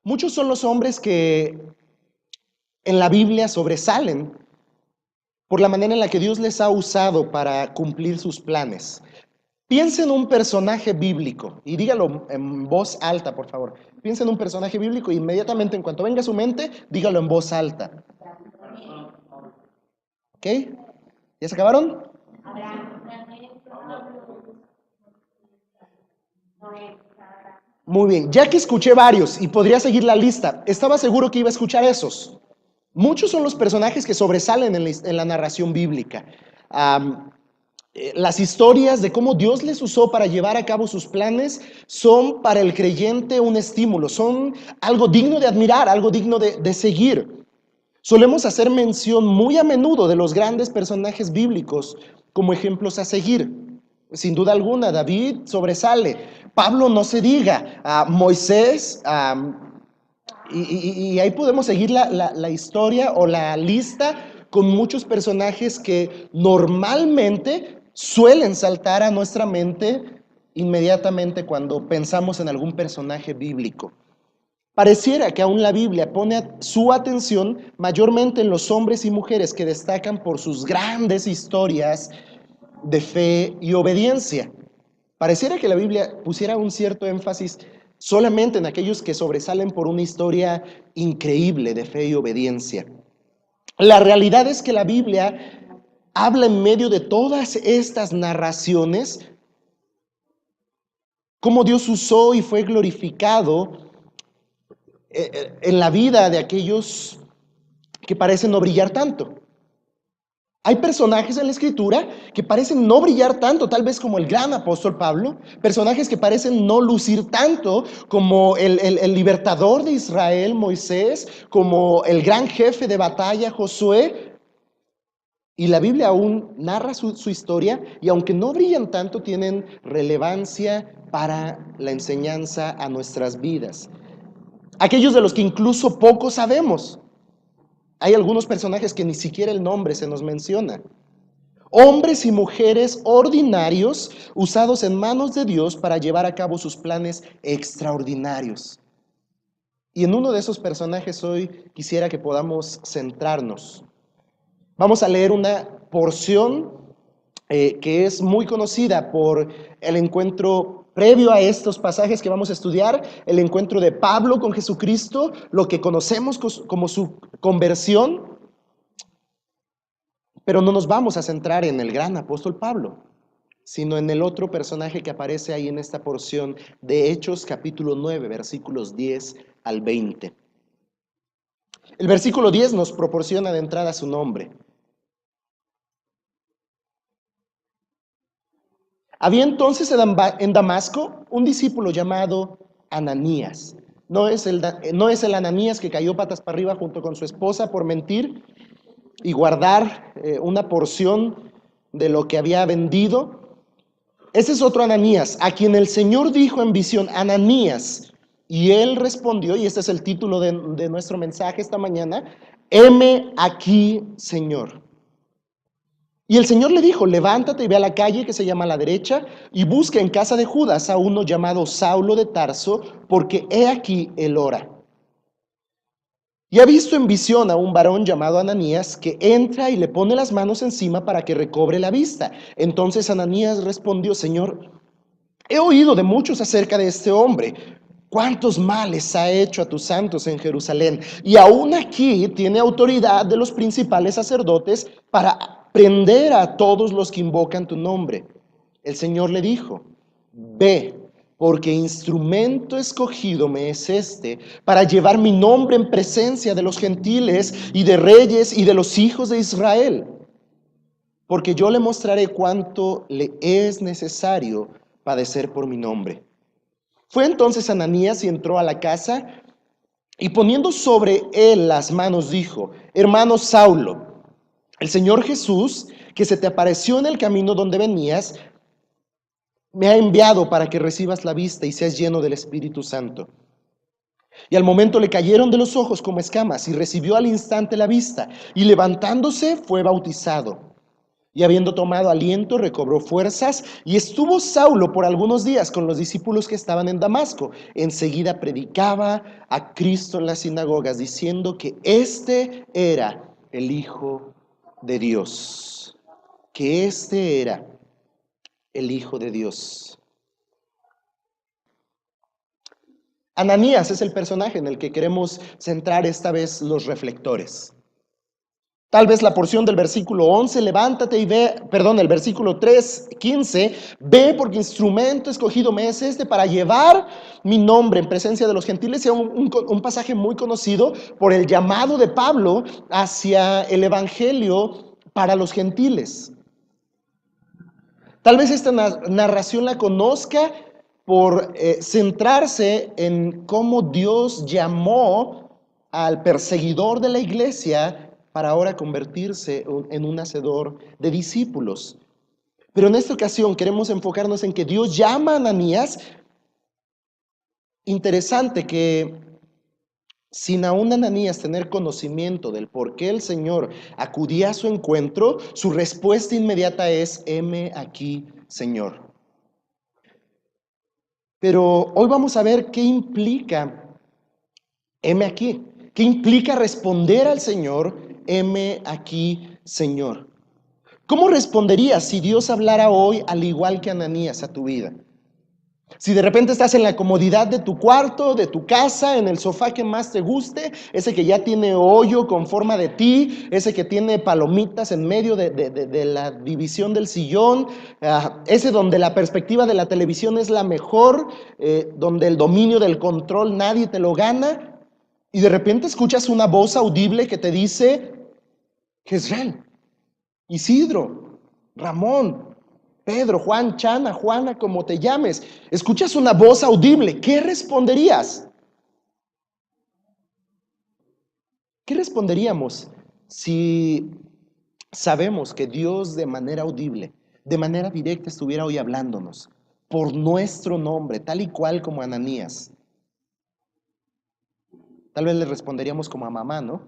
Muchos son los hombres que en la Biblia sobresalen por la manera en la que Dios les ha usado para cumplir sus planes. Piensa en un personaje bíblico y dígalo en voz alta, por favor. Piensa en un personaje bíblico e inmediatamente en cuanto venga a su mente, dígalo en voz alta. ¿Ok? ¿Ya se acabaron? Muy bien, ya que escuché varios y podría seguir la lista, estaba seguro que iba a escuchar esos. Muchos son los personajes que sobresalen en la narración bíblica. Um, las historias de cómo Dios les usó para llevar a cabo sus planes son para el creyente un estímulo, son algo digno de admirar, algo digno de seguir. Solemos hacer mención muy a menudo de los grandes personajes bíblicos como ejemplos a seguir. Sin duda alguna, David sobresale. Pablo no se diga. Moisés, y ahí podemos seguir la historia o la lista con muchos personajes que normalmente suelen saltar a nuestra mente inmediatamente cuando pensamos en algún personaje bíblico. Pareciera que aún la Biblia pone su atención mayormente en los hombres y mujeres que destacan por sus grandes historias de fe y obediencia. Pareciera que la Biblia pusiera un cierto énfasis solamente en aquellos que sobresalen por una historia increíble de fe y obediencia. La realidad es que la Biblia habla en medio de todas estas narraciones cómo Dios usó y fue glorificado en la vida de aquellos que parecen no brillar tanto. Hay personajes en la escritura que parecen no brillar tanto, tal vez como el gran apóstol Pablo, personajes que parecen no lucir tanto como el libertador de Israel, Moisés, como el gran jefe de batalla, Josué. Y la Biblia aún narra su historia y aunque no brillan tanto, tienen relevancia para la enseñanza a nuestras vidas. Aquellos de los que incluso poco sabemos. Hay algunos personajes que ni siquiera el nombre se nos menciona. Hombres y mujeres ordinarios usados en manos de Dios para llevar a cabo sus planes extraordinarios. Y en uno de esos personajes hoy quisiera que podamos centrarnos. Vamos a leer una porción que es muy conocida por el encuentro previo a estos pasajes que vamos a estudiar, el encuentro de Pablo con Jesucristo, lo que conocemos como su conversión. Pero no nos vamos a centrar en el gran apóstol Pablo, sino en el otro personaje que aparece ahí en esta porción de Hechos capítulo 9, versículos 10 al 20. El versículo 10 nos proporciona de entrada su nombre. Había entonces en Damasco un discípulo llamado Ananías. No es el Ananías que cayó patas para arriba junto con su esposa por mentir y guardar una porción de lo que había vendido. Ese es otro Ananías, a quien el Señor dijo en visión, Ananías, y él respondió, y este es el título de nuestro mensaje esta mañana, heme aquí, Señor. Y el Señor le dijo, levántate y ve a la calle que se llama a la derecha, y busca en casa de Judas a uno llamado Saulo de Tarso, porque he aquí él ora. Y ha visto en visión a un varón llamado Ananías que entra y le pone las manos encima para que recobre la vista. Entonces Ananías respondió, Señor, he oído de muchos acerca de este hombre, cuántos males ha hecho a tus santos en Jerusalén. Y aún aquí tiene autoridad de los principales sacerdotes para prender a todos los que invocan tu nombre. El Señor le dijo, ve, porque instrumento escogido me es este para llevar mi nombre en presencia de los gentiles y de reyes y de los hijos de Israel. Porque yo le mostraré cuánto le es necesario padecer por mi nombre. Fue entonces Ananías y entró a la casa y poniendo sobre él las manos dijo, hermano Saulo, el Señor Jesús, que se te apareció en el camino donde venías, me ha enviado para que recibas la vista y seas lleno del Espíritu Santo. Y al momento le cayeron de los ojos como escamas y recibió al instante la vista y levantándose fue bautizado. Y habiendo tomado aliento, recobró fuerzas y estuvo Saulo por algunos días con los discípulos que estaban en Damasco. Enseguida predicaba a Cristo en las sinagogas, diciendo que este era el Hijo de Dios. Que este era el Hijo de Dios. Ananías es el personaje en el que queremos centrar esta vez los reflectores. Tal vez la porción del versículo 11, levántate y ve, perdón, el versículo 3, 15, ve porque instrumento escogido me es este para llevar mi nombre en presencia de los gentiles, sea un pasaje muy conocido por el llamado de Pablo hacia el evangelio para los gentiles. Tal vez esta narración la conozca por centrarse en cómo Dios llamó al perseguidor de la iglesia para ahora convertirse en un hacedor de discípulos. Pero en esta ocasión queremos enfocarnos en que Dios llama a Ananías. Interesante que sin aún Ananías tener conocimiento del por qué el Señor acudía a su encuentro, su respuesta inmediata es: heme aquí, Señor. Pero hoy vamos a ver qué implica, heme aquí, qué implica responder al Señor, heme aquí, Señor. ¿Cómo responderías si Dios hablara hoy al igual que Ananías a tu vida? Si de repente estás en la comodidad de tu cuarto, de tu casa, en el sofá que más te guste, ese que ya tiene hoyo con forma de ti, ese que tiene palomitas en medio de la división del sillón, ese donde la perspectiva de la televisión es la mejor, donde el dominio del control nadie te lo gana, y de repente escuchas una voz audible que te dice: Jezreel, Isidro, Ramón, Pedro, Juan, Chana, Juana, como te llames, escuchas una voz audible, ¿qué responderías? ¿Qué responderíamos si sabemos que Dios de manera audible, de manera directa estuviera hoy hablándonos por nuestro nombre, tal y cual como Ananías? Tal vez le responderíamos como a mamá, ¿no?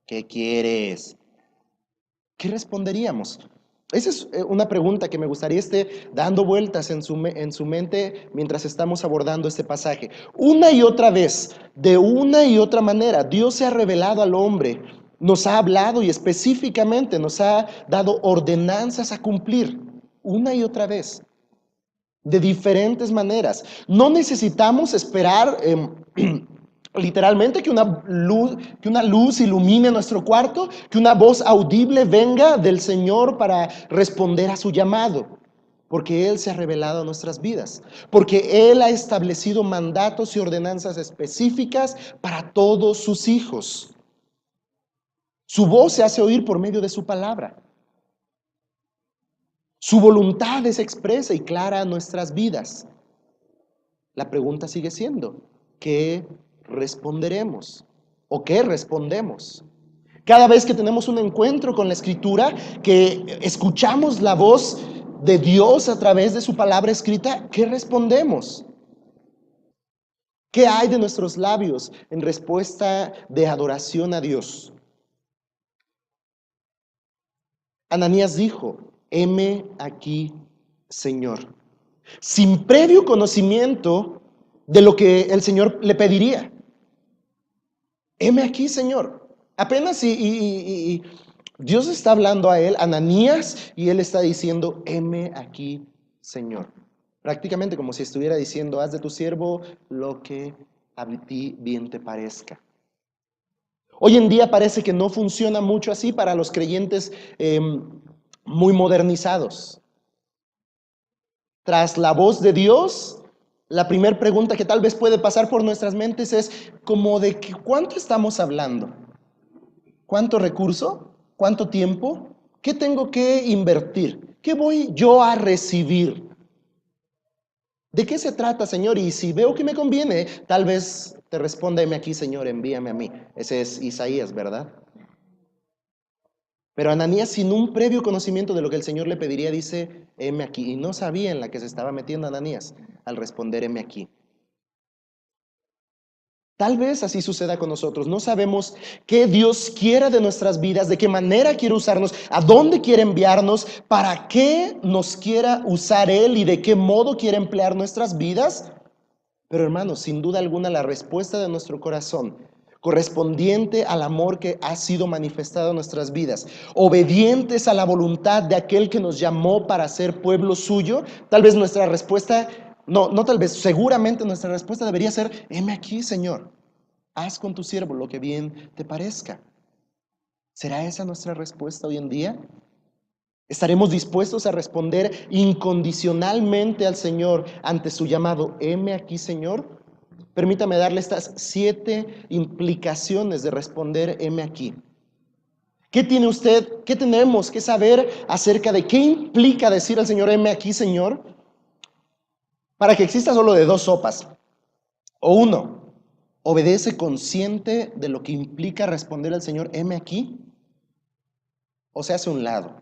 ¿Qué quieres? ¿Qué responderíamos? Esa es una pregunta que me gustaría esté dando vueltas en su mente mientras estamos abordando este pasaje. Una y otra vez, de una y otra manera, Dios se ha revelado al hombre, nos ha hablado y específicamente nos ha dado ordenanzas a cumplir, una y otra vez, de diferentes maneras. No necesitamos esperar literalmente que una luz ilumine nuestro cuarto, que una voz audible venga del Señor para responder a su llamado, porque Él se ha revelado a nuestras vidas, porque Él ha establecido mandatos y ordenanzas específicas para todos sus hijos. Su voz se hace oír por medio de su palabra. Su voluntad es expresa y clara a nuestras vidas. La pregunta sigue siendo: ¿qué responderemos? ¿O qué respondemos? Cada vez que tenemos un encuentro con la Escritura, que escuchamos la voz de Dios a través de su palabra escrita, ¿qué respondemos? ¿Qué hay de nuestros labios en respuesta de adoración a Dios? Ananías dijo: heme aquí, Señor, sin previo conocimiento de lo que el Señor le pediría. Heme aquí, Señor. Apenas y Dios está hablando a él, Ananías, y él está diciendo: heme aquí, Señor. Prácticamente como si estuviera diciendo: haz de tu siervo lo que a ti bien te parezca. Hoy en día parece que no funciona mucho así para los creyentes muy modernizados. Tras la voz de Dios, la primera pregunta que tal vez puede pasar por nuestras mentes es como de que ¿cuánto estamos hablando? ¿Cuánto recurso? ¿Cuánto tiempo? ¿Qué tengo que invertir? ¿Qué voy yo a recibir? ¿De qué se trata, Señor? Y si veo que me conviene, tal vez te responda: heme aquí, Señor, envíame a mí. Ese es Isaías, ¿verdad? Pero Ananías, sin un previo conocimiento de lo que el Señor le pediría, dice: heme aquí. Y no sabía en la que se estaba metiendo Ananías al responder: heme aquí. Tal vez así suceda con nosotros. No sabemos qué Dios quiera de nuestras vidas, de qué manera quiere usarnos, a dónde quiere enviarnos, para qué nos quiera usar Él y de qué modo quiere emplear nuestras vidas. Pero hermanos, sin duda alguna la respuesta de nuestro corazón, correspondiente al amor que ha sido manifestado en nuestras vidas, obedientes a la voluntad de aquel que nos llamó para ser pueblo suyo, tal vez nuestra respuesta, no tal vez, seguramente nuestra respuesta debería ser: heme aquí, Señor, haz con tu siervo lo que bien te parezca. ¿Será esa nuestra respuesta hoy en día? ¿Estaremos dispuestos a responder incondicionalmente al Señor ante su llamado: heme aquí, Señor? Permítame darle estas 7 implicaciones de responder: heme aquí. ¿Qué tiene usted, qué tenemos que saber acerca de qué implica decir al Señor: heme aquí, Señor? Para que exista solo de 2 sopas. O uno, obedece consciente de lo que implica responder al Señor: heme aquí, o se hace a un lado.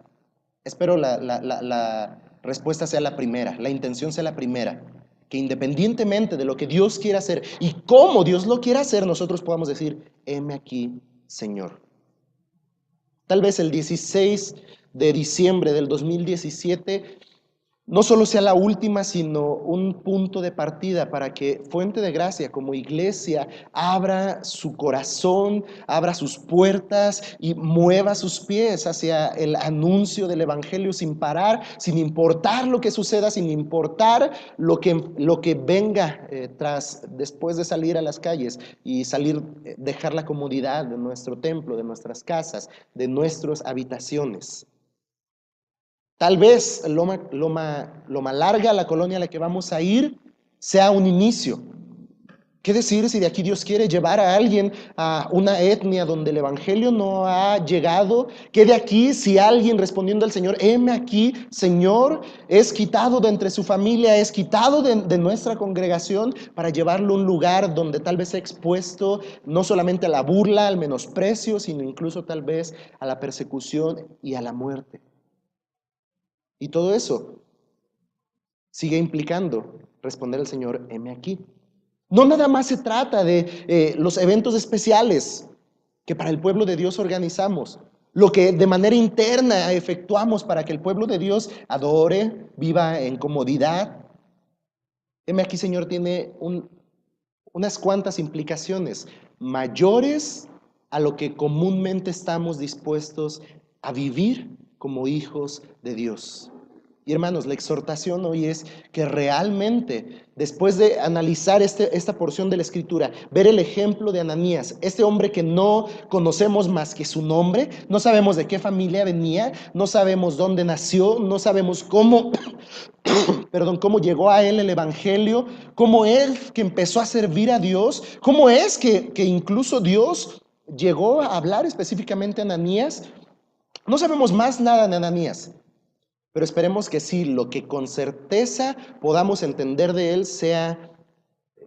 Espero la respuesta sea la primera, la intención sea la primera, que independientemente de lo que Dios quiera hacer y cómo Dios lo quiera hacer, nosotros podamos decir: heme aquí, Señor. Tal vez el 16 de diciembre del 2017 no solo sea la última, sino un punto de partida para que Fuente de Gracia como iglesia abra su corazón, abra sus puertas y mueva sus pies hacia el anuncio del Evangelio sin parar, sin importar lo que suceda, sin importar lo que venga después de salir a las calles y salir, dejar la comodidad de nuestro templo, de nuestras casas, de nuestras habitaciones. Tal vez Loma Larga, la colonia a la que vamos a ir, sea un inicio. ¿Qué decir si de aquí Dios quiere llevar a alguien a una etnia donde el Evangelio no ha llegado? ¿Qué de aquí si alguien respondiendo al Señor: heme aquí, Señor, es quitado de entre su familia, es quitado de nuestra congregación, para llevarlo a un lugar donde tal vez sea expuesto no solamente a la burla, al menosprecio, sino incluso tal vez a la persecución y a la muerte? Y todo eso sigue implicando responder al Señor: heme aquí. No nada más se trata de los eventos especiales que para el pueblo de Dios organizamos, lo que de manera interna efectuamos para que el pueblo de Dios adore, viva en comodidad. Heme aquí, Señor, tiene unas cuantas implicaciones mayores a lo que comúnmente estamos dispuestos a vivir como hijos de Dios. Y hermanos, la exhortación hoy es que realmente, después de analizar esta porción de la Escritura, ver el ejemplo de Ananías, este hombre que no conocemos más que su nombre, no sabemos de qué familia venía, no sabemos dónde nació, no sabemos cómo, perdón, cómo llegó a él el Evangelio, cómo él que empezó a servir a Dios, cómo es que incluso Dios llegó a hablar específicamente a Ananías. No sabemos más nada de Ananías. Pero esperemos que sí, lo que con certeza podamos entender de él sea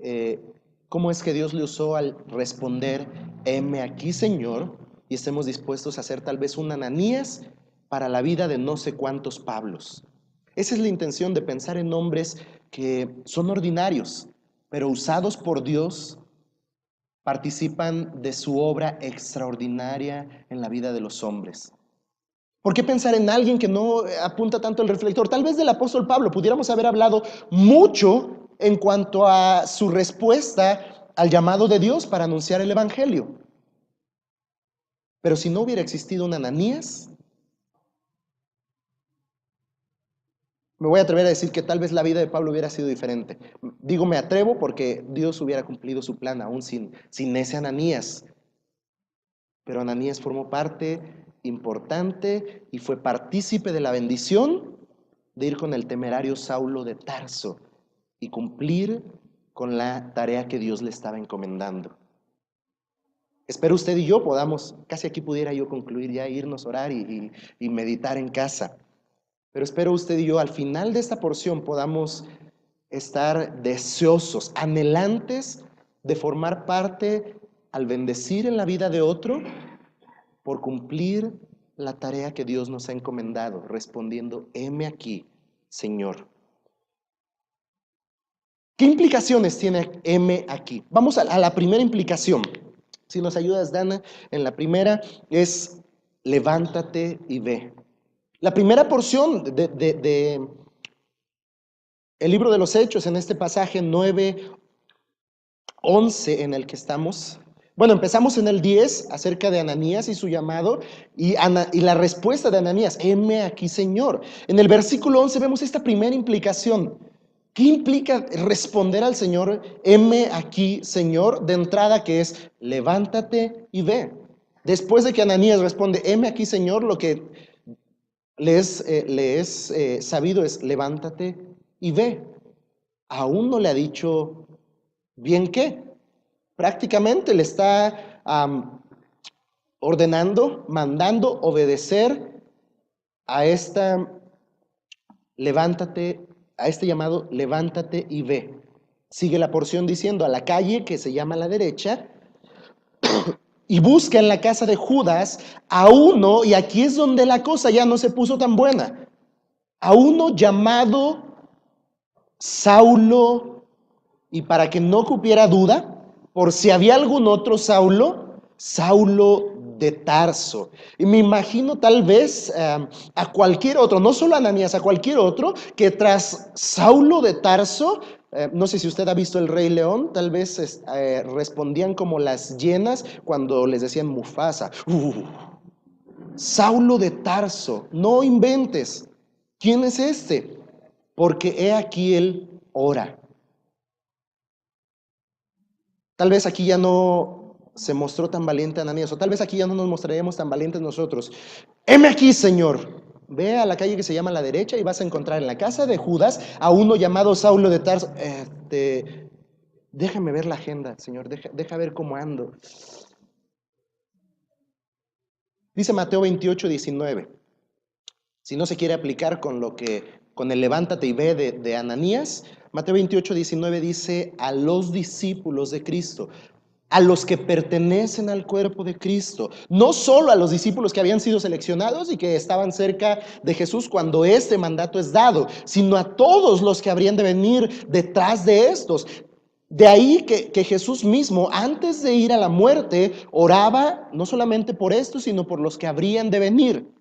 eh, cómo es que Dios le usó al responder: heme aquí, Señor, y estemos dispuestos a hacer tal vez un Ananías para la vida de no sé cuántos Pablos. Esa es la intención de pensar en hombres que son ordinarios, pero usados por Dios, participan de su obra extraordinaria en la vida de los hombres. ¿Por qué pensar en alguien que no apunta tanto el reflector? Tal vez del apóstol Pablo pudiéramos haber hablado mucho en cuanto a su respuesta al llamado de Dios para anunciar el Evangelio. Pero si no hubiera existido un Ananías, me voy a atrever a decir que tal vez la vida de Pablo hubiera sido diferente. Digo me atrevo porque Dios hubiera cumplido su plan aún sin ese Ananías. Pero Ananías formó parte importante y fue partícipe de la bendición de ir con el temerario Saulo de Tarso y cumplir con la tarea que Dios le estaba encomendando. Espero usted y yo podamos, casi aquí pudiera yo concluir ya, irnos a orar y meditar en casa. Pero espero usted y yo al final de esta porción podamos estar deseosos, anhelantes de formar parte al bendecir en la vida de otro por cumplir la tarea que Dios nos ha encomendado, respondiendo: heme aquí, Señor. ¿Qué implicaciones tiene M aquí? Vamos a la primera implicación. Si nos ayudas, Dana, en la primera es levántate y ve. La primera porción de el libro de los Hechos, en este pasaje 9:11 en el que estamos. Bueno, empezamos en el 10 acerca de Ananías y su llamado y la respuesta de Ananías, heme aquí, Señor. En el versículo 11 vemos esta primera implicación. ¿Qué implica responder al Señor, heme aquí, Señor? De entrada, que es levántate y ve. Después de que Ananías responde, heme aquí, Señor, lo que le es sabido es levántate y ve. Aún no le ha dicho bien qué. Prácticamente le está ordenando, mandando obedecer a esta levántate, a este llamado levántate y ve. Sigue la porción diciendo a la calle que se llama a la derecha y busca en la casa de Judas a uno, y aquí es donde la cosa ya no se puso tan buena, a uno llamado Saulo, y para que no cupiera duda, por si había algún otro Saulo, Saulo de Tarso. Y me imagino tal vez a cualquier otro, no solo a Ananías, a cualquier otro, que tras Saulo de Tarso, no sé si usted ha visto El Rey León, tal vez respondían como las hienas cuando les decían Mufasa. Saulo de Tarso, no inventes. ¿Quién es este? Porque he aquí él ora. Tal vez aquí ya no se mostró tan valiente Ananías, o tal vez aquí ya no nos mostraríamos tan valientes nosotros. Heme aquí, Señor. Ve a la calle que se llama a la derecha y vas a encontrar en la casa de Judas a uno llamado Saulo de Tarso. Déjame ver la agenda, Señor, deja ver cómo ando. Dice Mateo 28:19. Si no se quiere aplicar con el levántate y ve de Ananías, Mateo 28:19 dice a los discípulos de Cristo, a los que pertenecen al cuerpo de Cristo, no solo a los discípulos que habían sido seleccionados y que estaban cerca de Jesús cuando este mandato es dado, sino a todos los que habrían de venir detrás de estos. De ahí que Jesús mismo, antes de ir a la muerte, oraba no solamente por esto, sino por los que habrían de venir.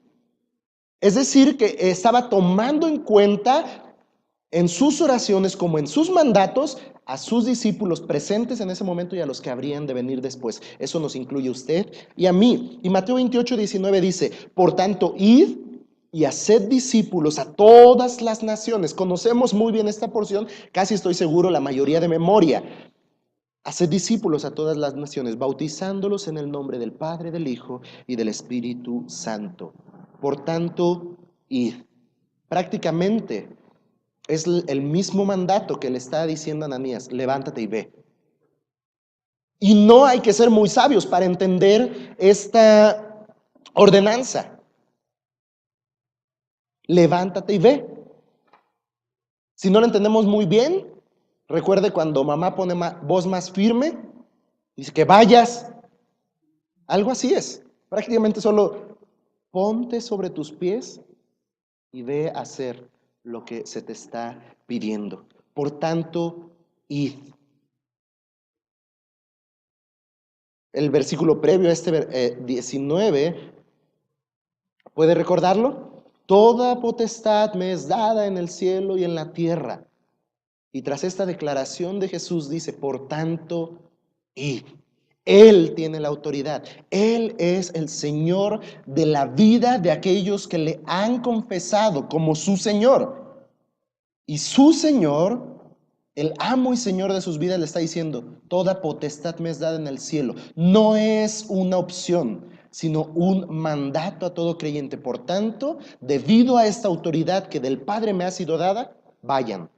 Es decir, que estaba tomando en cuenta en sus oraciones como en sus mandatos a sus discípulos presentes en ese momento y a los que habrían de venir después. Eso nos incluye a usted y a mí. Y Mateo 28:19 dice, por tanto, id y haced discípulos a todas las naciones. Conocemos muy bien esta porción, casi estoy seguro la mayoría de memoria. Haced discípulos a todas las naciones, bautizándolos en el nombre del Padre, del Hijo y del Espíritu Santo. Por tanto, id. Prácticamente es el mismo mandato que le está diciendo a Ananías, levántate y ve. Y no hay que ser muy sabios para entender esta ordenanza. Levántate y ve. Si no lo entendemos muy bien, recuerde cuando mamá pone voz más firme, dice que vayas. Algo así es. Prácticamente solo ponte sobre tus pies y ve a hacer lo que se te está pidiendo. Por tanto, id. El versículo previo a este 19, ¿puede recordarlo? Toda potestad me es dada en el cielo y en la tierra. Y tras esta declaración de Jesús dice, por tanto, id. Él tiene la autoridad. Él es el Señor de la vida de aquellos que le han confesado como su Señor. Y su Señor, el amo y Señor de sus vidas, le está diciendo, toda potestad me es dada en el cielo. No es una opción, sino un mandato a todo creyente. Por tanto, debido a esta autoridad que del Padre me ha sido dada, vayan.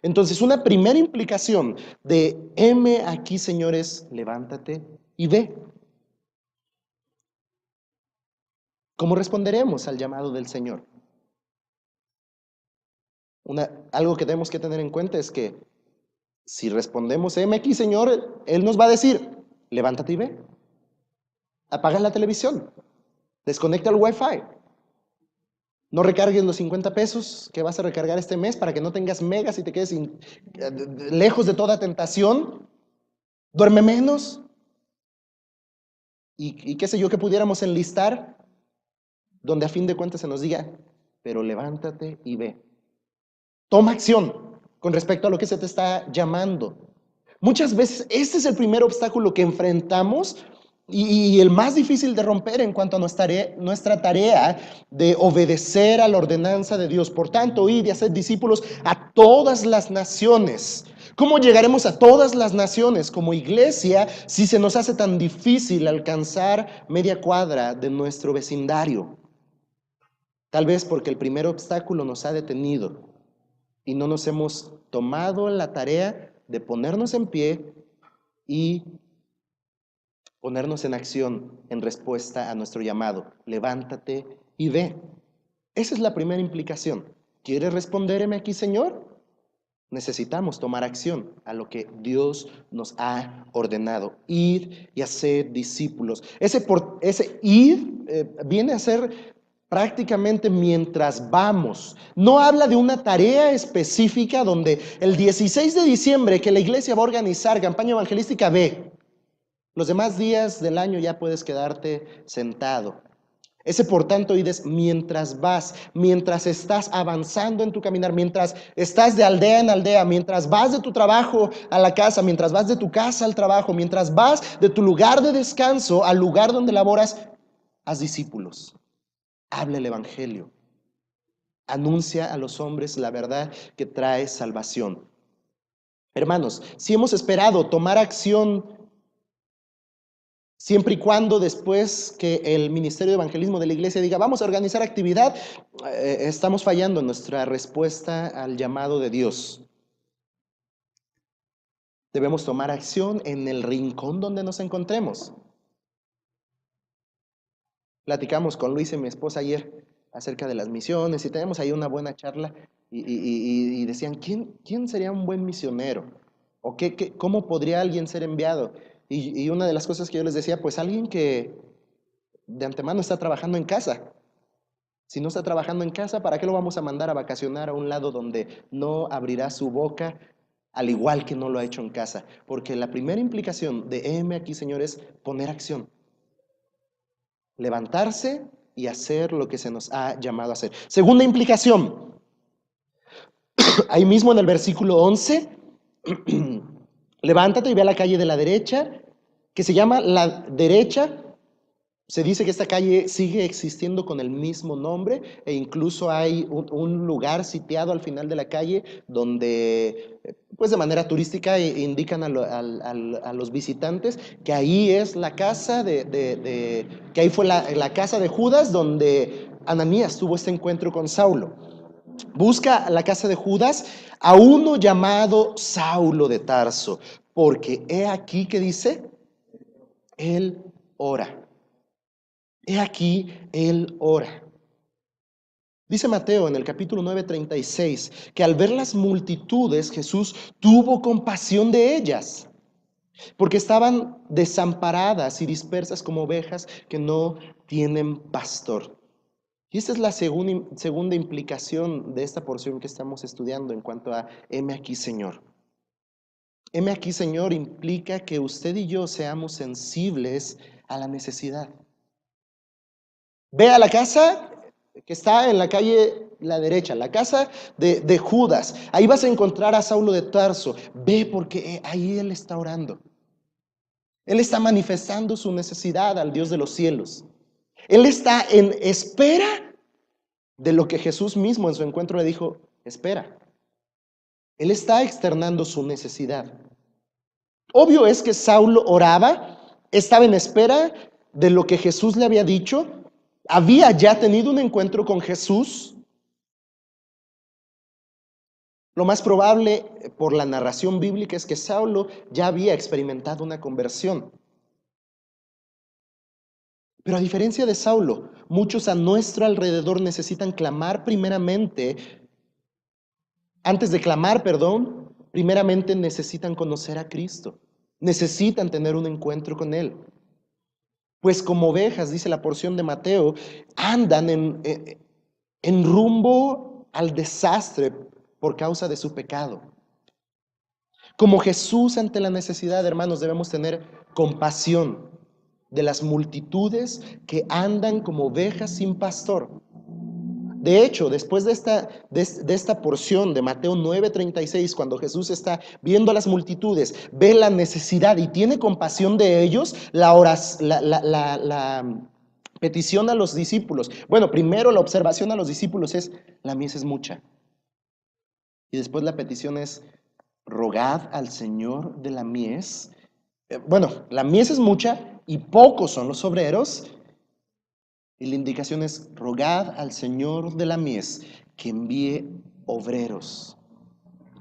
Entonces, una primera implicación de heme aquí, señores, levántate y ve. ¿Cómo responderemos al llamado del Señor? Algo que tenemos que tener en cuenta es que si respondemos heme aquí, Señor, Él nos va a decir, levántate y ve. Apaga la televisión, desconecta el Wi-Fi. No recargues los 50 pesos que vas a recargar este mes para que no tengas megas y te quedes lejos de toda tentación. Duerme menos. Y qué sé yo que pudiéramos enlistar donde a fin de cuentas se nos diga, pero levántate y ve. Toma acción con respecto a lo que se te está llamando. Muchas veces este es el primer obstáculo que enfrentamos y el más difícil de romper en cuanto a nuestra tarea de obedecer a la ordenanza de Dios. Por tanto, id y haced discípulos a todas las naciones. ¿Cómo llegaremos a todas las naciones como iglesia si se nos hace tan difícil alcanzar media cuadra de nuestro vecindario? Tal vez porque el primer obstáculo nos ha detenido y no nos hemos tomado la tarea de ponernos en pie y ponernos en acción en respuesta a nuestro llamado. Levántate y ve. Esa es la primera implicación. ¿Quieres responderme aquí, Señor? Necesitamos tomar acción a lo que Dios nos ha ordenado. Ir y hacer discípulos. Ese ir viene a ser prácticamente mientras vamos. No habla de una tarea específica donde el 16 de diciembre que la iglesia va a organizar campaña evangelística, ve. Los demás días del año ya puedes quedarte sentado. Ese por tanto ides mientras vas, mientras estás avanzando en tu caminar, mientras estás de aldea en aldea, mientras vas de tu trabajo a la casa, mientras vas de tu casa al trabajo, mientras vas de tu lugar de descanso al lugar donde laboras, haz discípulos. Habla el evangelio. Anuncia a los hombres la verdad que trae salvación. Hermanos, si hemos esperado tomar acción siempre y cuando después que el Ministerio de Evangelismo de la iglesia diga, vamos a organizar actividad, estamos fallando en nuestra respuesta al llamado de Dios. Debemos tomar acción en el rincón donde nos encontremos. Platicamos con Luis y mi esposa ayer acerca de las misiones y tenemos ahí una buena charla y decían, ¿quién sería un buen misionero? ¿O cómo podría alguien ser enviado? Y una de las cosas que yo les decía, pues alguien que de antemano está trabajando en casa. Si no está trabajando en casa, ¿para qué lo vamos a mandar a vacacionar a un lado donde no abrirá su boca, al igual que no lo ha hecho en casa? Porque la primera implicación de heme aquí, Señor, es poner acción. Levantarse y hacer lo que se nos ha llamado a hacer. Segunda implicación, ahí mismo en el versículo 11, levántate y ve a la calle de la derecha, que se llama la derecha. Se dice que esta calle sigue existiendo con el mismo nombre e incluso hay un lugar sitiado al final de la calle donde, pues de manera turística, indican a los visitantes que ahí es la casa que ahí fue la casa de Judas donde Ananías tuvo este encuentro con Saulo. Busca la casa de Judas a uno llamado Saulo de Tarso, porque he aquí que dice, él ora. He aquí, él ora. Dice Mateo en el capítulo 9:36 que al ver las multitudes Jesús tuvo compasión de ellas, porque estaban desamparadas y dispersas como ovejas que no tienen pastor. Y esta es la segunda implicación de esta porción que estamos estudiando en cuanto a heme aquí, Señor. Heme aquí, Señor, implica que usted y yo seamos sensibles a la necesidad. Ve a la casa que está en la calle la derecha, la casa de Judas. Ahí vas a encontrar a Saulo de Tarso. Ve porque ahí él está orando. Él está manifestando su necesidad al Dios de los cielos. Él está en espera de lo que Jesús mismo en su encuentro le dijo, espera. Él está externando su necesidad. Obvio es que Saulo oraba, estaba en espera de lo que Jesús le había dicho, había ya tenido un encuentro con Jesús. Lo más probable por la narración bíblica es que Saulo ya había experimentado una conversión. Pero a diferencia de Saulo, muchos a nuestro alrededor necesitan clamar primeramente, antes de clamar, perdón, primeramente necesitan conocer a Cristo, necesitan tener un encuentro con Él. Pues como ovejas, dice la porción de Mateo, andan en rumbo al desastre por causa de su pecado. Como Jesús ante la necesidad, hermanos, debemos tener compasión de las multitudes que andan como ovejas sin pastor. De hecho, después de esta porción de Mateo 9:36, cuando Jesús está viendo a las multitudes, ve la necesidad y tiene compasión de ellos, la petición a los discípulos. Bueno, primero la observación a los discípulos es, la mies es mucha. Y después la petición es, rogad al Señor de la mies. Bueno, la mies es mucha y pocos son los obreros. Y la indicación es, rogad al Señor de la mies que envíe obreros.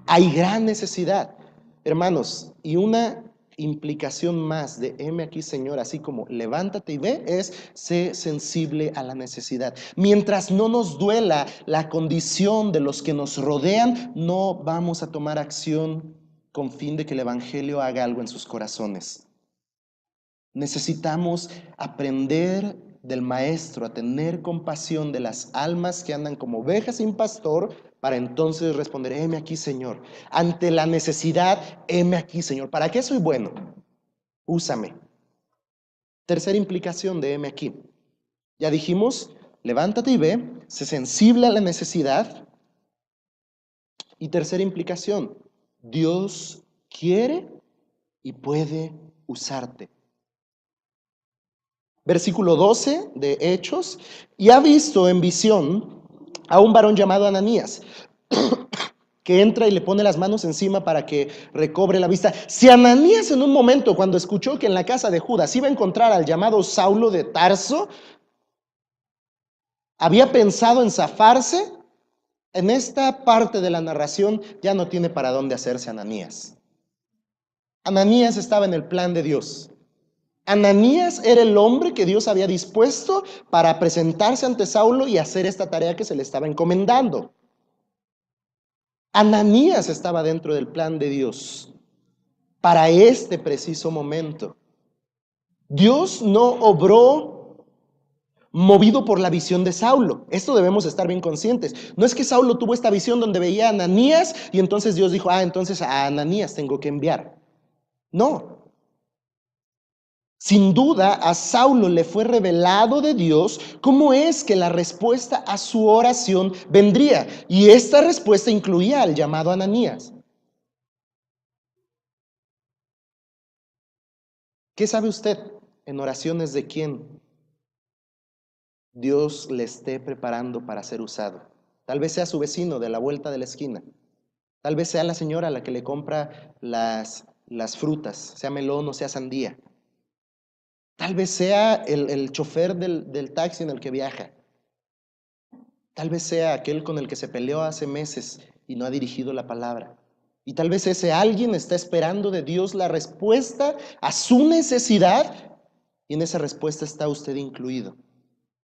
Hay gran necesidad, hermanos, y una implicación más de heme aquí, Señor, así como levántate y ve, es sé sensible a la necesidad. Mientras no nos duela la condición de los que nos rodean, no vamos a tomar acción con fin de que el Evangelio haga algo en sus corazones. Necesitamos aprender del Maestro a tener compasión de las almas que andan como ovejas sin pastor, para entonces responder, heme aquí, Señor. Ante la necesidad, heme aquí, Señor. ¿Para qué soy bueno? Úsame. Tercera implicación de heme aquí. Ya dijimos, levántate y ve, sé sensible a la necesidad. Y tercera implicación, Dios quiere y puede usarte. Versículo 12 de Hechos, y ha visto en visión a un varón llamado Ananías, que entra y le pone las manos encima para que recobre la vista. Si Ananías en un momento, cuando escuchó que en la casa de Judas iba a encontrar al llamado Saulo de Tarso, había pensado en zafarse, en esta parte de la narración ya no tiene para dónde hacerse Ananías. Ananías estaba en el plan de Dios. Ananías era el hombre que Dios había dispuesto para presentarse ante Saulo y hacer esta tarea que se le estaba encomendando. Ananías estaba dentro del plan de Dios para este preciso momento. Dios no obró movido por la visión de Saulo. Esto debemos estar bien conscientes. No es que Saulo tuvo esta visión donde veía a Ananías y entonces Dios dijo, entonces a Ananías tengo que enviar. No. Sin duda, a Saulo le fue revelado de Dios cómo es que la respuesta a su oración vendría. Y esta respuesta incluía al llamado Ananías. ¿Qué sabe usted en oraciones de quién Dios le esté preparando para ser usado? Tal vez sea su vecino de la vuelta de la esquina. Tal vez sea la señora a la que le compra las frutas, sea melón o sea sandía. Tal vez sea el chofer del taxi en el que viaja. Tal vez sea aquel con el que se peleó hace meses y no ha dirigido la palabra. Y tal vez ese alguien está esperando de Dios la respuesta a su necesidad y en esa respuesta está usted incluido.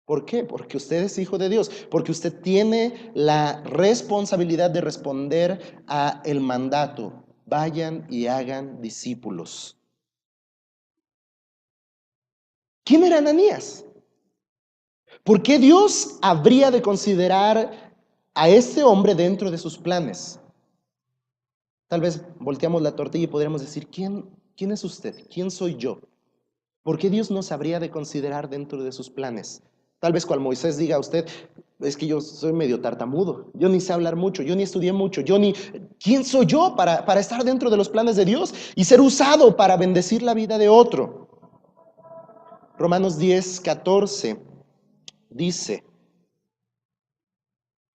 ¿Por qué? Porque usted es hijo de Dios, porque usted tiene la responsabilidad de responder a el mandato. Vayan y hagan discípulos. ¿Quién era Ananías? ¿Por qué Dios habría de considerar a este hombre dentro de sus planes? Tal vez volteamos la tortilla y podríamos decir, ¿quién es usted? ¿Quién soy yo? ¿Por qué Dios nos habría de considerar dentro de sus planes? Tal vez cual Moisés diga a usted, es que yo soy medio tartamudo, yo ni sé hablar mucho, yo ni estudié mucho, ¿quién soy yo para estar dentro de los planes de Dios y ser usado para bendecir la vida de otro? Romanos 10:14 dice,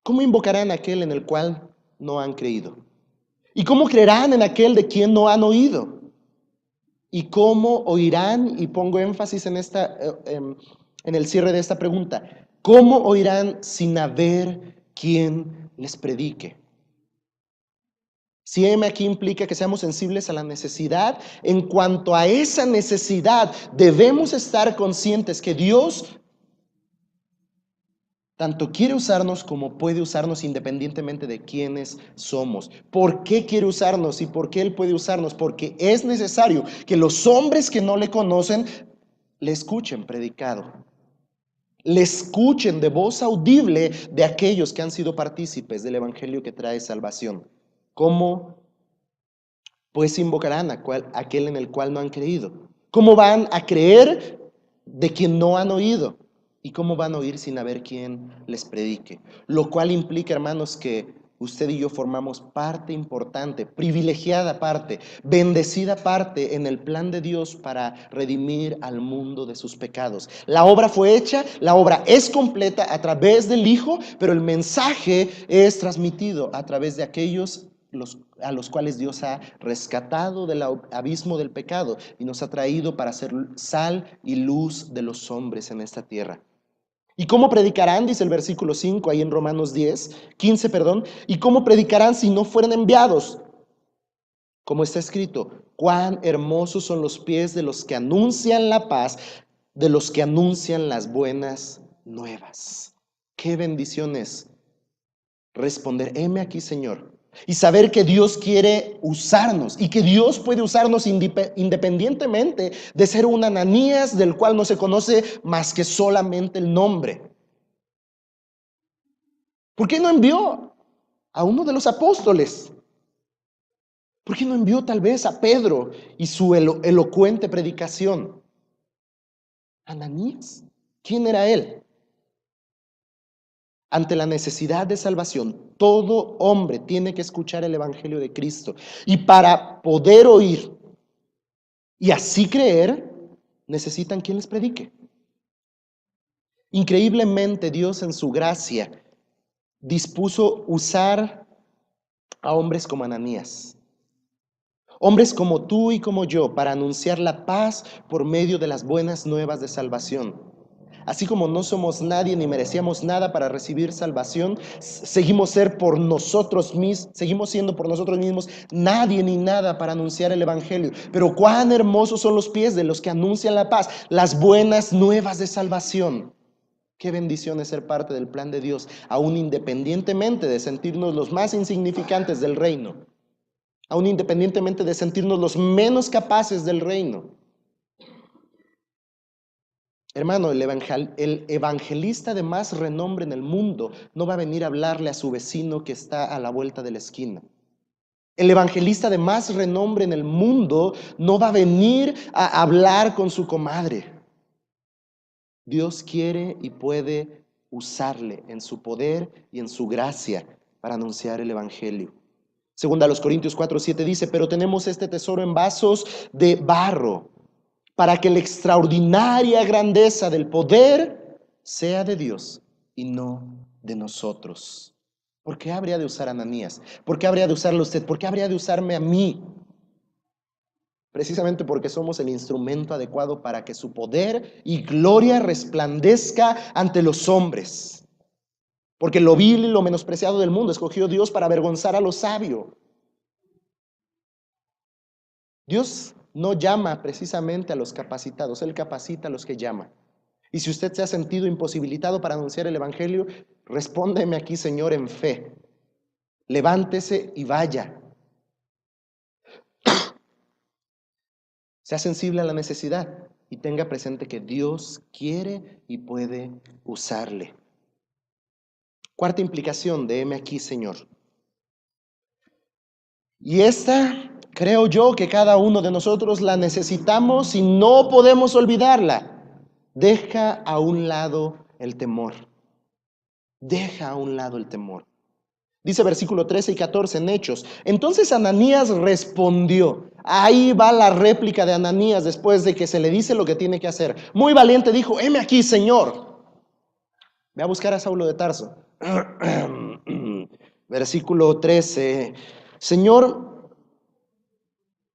¿cómo invocarán a aquel en el cual no han creído? ¿Y cómo creerán en aquel de quien no han oído? ¿Y cómo oirán? Y pongo énfasis en el cierre de esta pregunta. ¿Cómo oirán sin haber quien les predique? Si heme aquí implica que seamos sensibles a la necesidad, en cuanto a esa necesidad debemos estar conscientes que Dios tanto quiere usarnos como puede usarnos independientemente de quiénes somos. ¿Por qué quiere usarnos y por qué Él puede usarnos? Porque es necesario que los hombres que no le conocen le escuchen predicado. le escuchen de voz audible de aquellos que han sido partícipes del evangelio que trae salvación. ¿Cómo pues invocarán a aquel en el cual no han creído? ¿Cómo van a creer de quien no han oído? ¿Y cómo van a oír sin haber quien les predique? Lo cual implica, hermanos, que usted y yo formamos parte importante, privilegiada parte, bendecida parte en el plan de Dios para redimir al mundo de sus pecados. La obra fue hecha, la obra es completa a través del Hijo, pero el mensaje es transmitido a través de aquellos a los cuales Dios ha rescatado del abismo del pecado y nos ha traído para ser sal y luz de los hombres en esta tierra. ¿Y cómo predicarán? Dice el versículo 5 ahí en Romanos 15, ¿y cómo predicarán si no fueran enviados? Como está escrito, cuán hermosos son los pies de los que anuncian la paz, de los que anuncian las buenas nuevas. Qué bendición es responder, heme aquí, Señor. Y saber que Dios quiere usarnos y que Dios puede usarnos independientemente de ser un Ananías del cual no se conoce más que solamente el nombre. ¿Por qué no envió a uno de los apóstoles? ¿Por qué no envió tal vez a Pedro y su elocuente predicación? Ananías, ¿quién era él? Ante la necesidad de salvación, todo hombre tiene que escuchar el evangelio de Cristo. Y para poder oír y así creer, necesitan quien les predique. Increíblemente, Dios en su gracia dispuso usar a hombres como Ananías. Hombres como tú y como yo para anunciar la paz por medio de las buenas nuevas de salvación. Así como no somos nadie ni merecíamos nada para recibir salvación, seguimos siendo por nosotros mismos nadie ni nada para anunciar el evangelio. Pero cuán hermosos son los pies de los que anuncian la paz, las buenas nuevas de salvación. Qué bendición es ser parte del plan de Dios, aún independientemente de sentirnos los más insignificantes del reino, aún independientemente de sentirnos los menos capaces del reino. Hermano, el evangelista de más renombre en el mundo no va a venir a hablarle a su vecino que está a la vuelta de la esquina. El evangelista de más renombre en el mundo no va a venir a hablar con su comadre. Dios quiere y puede usarle en su poder y en su gracia para anunciar el evangelio. Segunda a los Corintios 4:7 dice, pero tenemos este tesoro en vasos de barro, para que la extraordinaria grandeza del poder sea de Dios y no de nosotros. ¿Por qué habría de usar a Ananías? ¿Por qué habría de usarlo a usted? ¿Por qué habría de usarme a mí? Precisamente porque somos el instrumento adecuado para que su poder y gloria resplandezca ante los hombres. Porque lo vil y lo menospreciado del mundo escogió Dios para avergonzar a lo sabio. Dios no llama precisamente a los capacitados, Él capacita a los que llama. Y si usted se ha sentido imposibilitado para anunciar el evangelio, respóndeme aquí, Señor, en fe. Levántese y vaya. Sea sensible a la necesidad y tenga presente que Dios quiere y puede usarle. Cuarta implicación de heme aquí, Señor. Y esta, creo yo que cada uno de nosotros la necesitamos y no podemos olvidarla. Deja a un lado el temor. Deja a un lado el temor. Dice versículo 13 y 14 en Hechos. Entonces Ananías respondió. Ahí va la réplica de Ananías después de que se le dice lo que tiene que hacer. Muy valiente dijo, heme aquí, Señor. Ve a buscar a Saulo de Tarso. Versículo 13. Señor,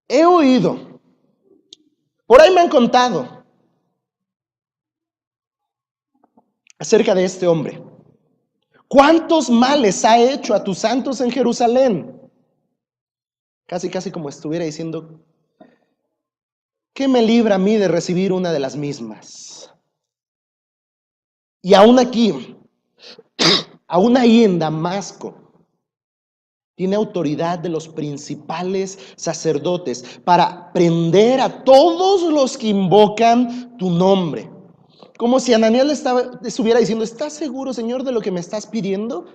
he oído, por ahí me han contado acerca de este hombre. ¿Cuántos males ha hecho a tus santos en Jerusalén? Casi como estuviera diciendo, ¿qué me libra a mí de recibir una de las mismas? Y aún aquí, aún ahí en Damasco, tiene autoridad de los principales sacerdotes para prender a todos los que invocan tu nombre. Como si Ananías le estuviera diciendo, ¿estás seguro, Señor, de lo que me estás pidiendo?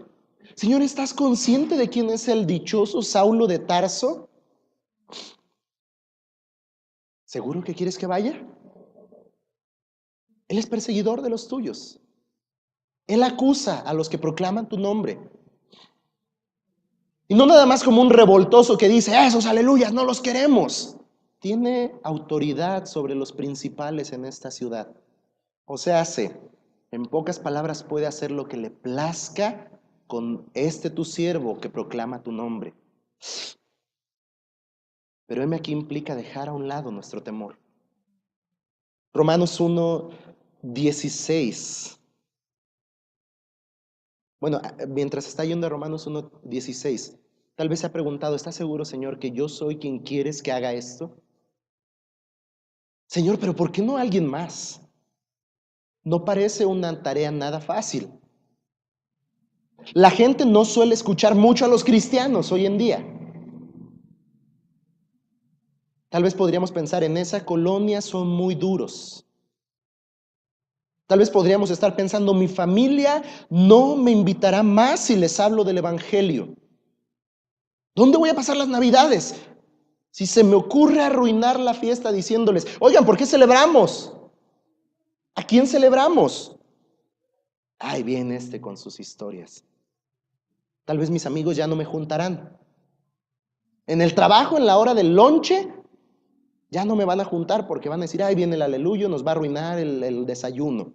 Señor, ¿estás consciente de quién es el dichoso Saulo de Tarso? ¿Seguro que quieres que vaya? Él es perseguidor de los tuyos. Él acusa a los que proclaman tu nombre. Y no nada más como un revoltoso que dice, esos aleluyas, no los queremos. Tiene autoridad sobre los principales en esta ciudad. O sea, en pocas palabras, puede hacer lo que le plazca con este tu siervo que proclama tu nombre. Pero heme aquí implica dejar a un lado nuestro temor. Romanos 1:16. Bueno, mientras está yendo a Romanos 1:16, tal vez se ha preguntado, ¿estás seguro, Señor, que yo soy quien quieres que haga esto? Señor, pero ¿por qué no alguien más? No parece una tarea nada fácil. La gente no suele escuchar mucho a los cristianos hoy en día. Tal vez podríamos pensar, en esa colonia son muy duros. Tal vez podríamos estar pensando, mi familia no me invitará más si les hablo del Evangelio. ¿Dónde voy a pasar las Navidades? Si se me ocurre arruinar la fiesta diciéndoles, oigan, ¿por qué celebramos? ¿A quién celebramos? Ahí viene con sus historias. Tal vez mis amigos ya no me juntarán. En el trabajo, en la hora del lonche, ya no me van a juntar porque van a decir, ahí viene el aleluyo, nos va a arruinar el desayuno.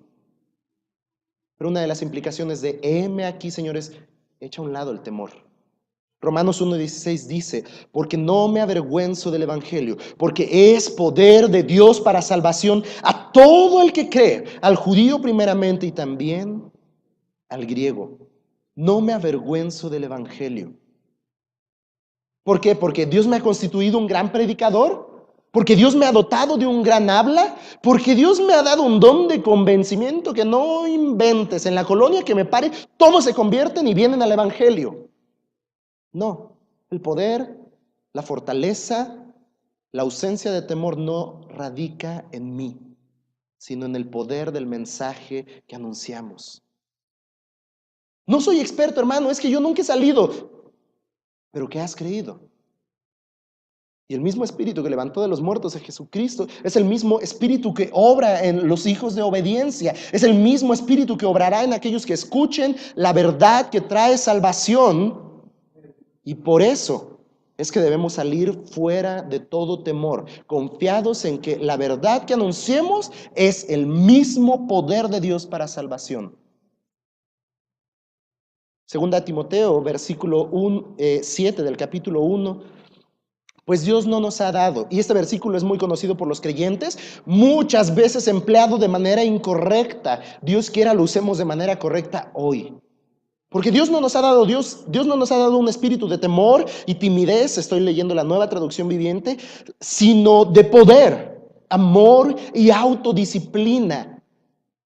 Pero una de las implicaciones de heme aquí, señores, echa a un lado el temor. Romanos 1:16 dice, porque no me avergüenzo del Evangelio, porque es poder de Dios para salvación a todo el que cree, al judío primeramente y también al griego. No me avergüenzo del Evangelio. ¿Por qué? Porque Dios me ha constituido un gran predicador. Porque Dios me ha dotado de un gran habla. Porque Dios me ha dado un don de convencimiento que no inventes. En la colonia que me pare, todos se convierten y vienen al Evangelio. No, el poder, la fortaleza, la ausencia de temor no radica en mí, sino en el poder del mensaje que anunciamos. No soy experto, hermano, es que yo nunca he salido. ¿Pero qué has creído? Y el mismo espíritu que levantó de los muertos a Jesucristo es el mismo espíritu que obra en los hijos de obediencia. Es el mismo espíritu que obrará en aquellos que escuchen la verdad que trae salvación. Y por eso es que debemos salir fuera de todo temor, confiados en que la verdad que anunciemos es el mismo poder de Dios para salvación. Segunda Timoteo, versículo 7 del capítulo 1. Pues Dios no nos ha dado, y este versículo es muy conocido por los creyentes, muchas veces empleado de manera incorrecta. Dios quiera lo usemos de manera correcta hoy. Porque Dios no nos ha dado, Dios no nos ha dado un espíritu de temor y timidez, estoy leyendo la Nueva Traducción Viviente, sino de poder, amor y autodisciplina.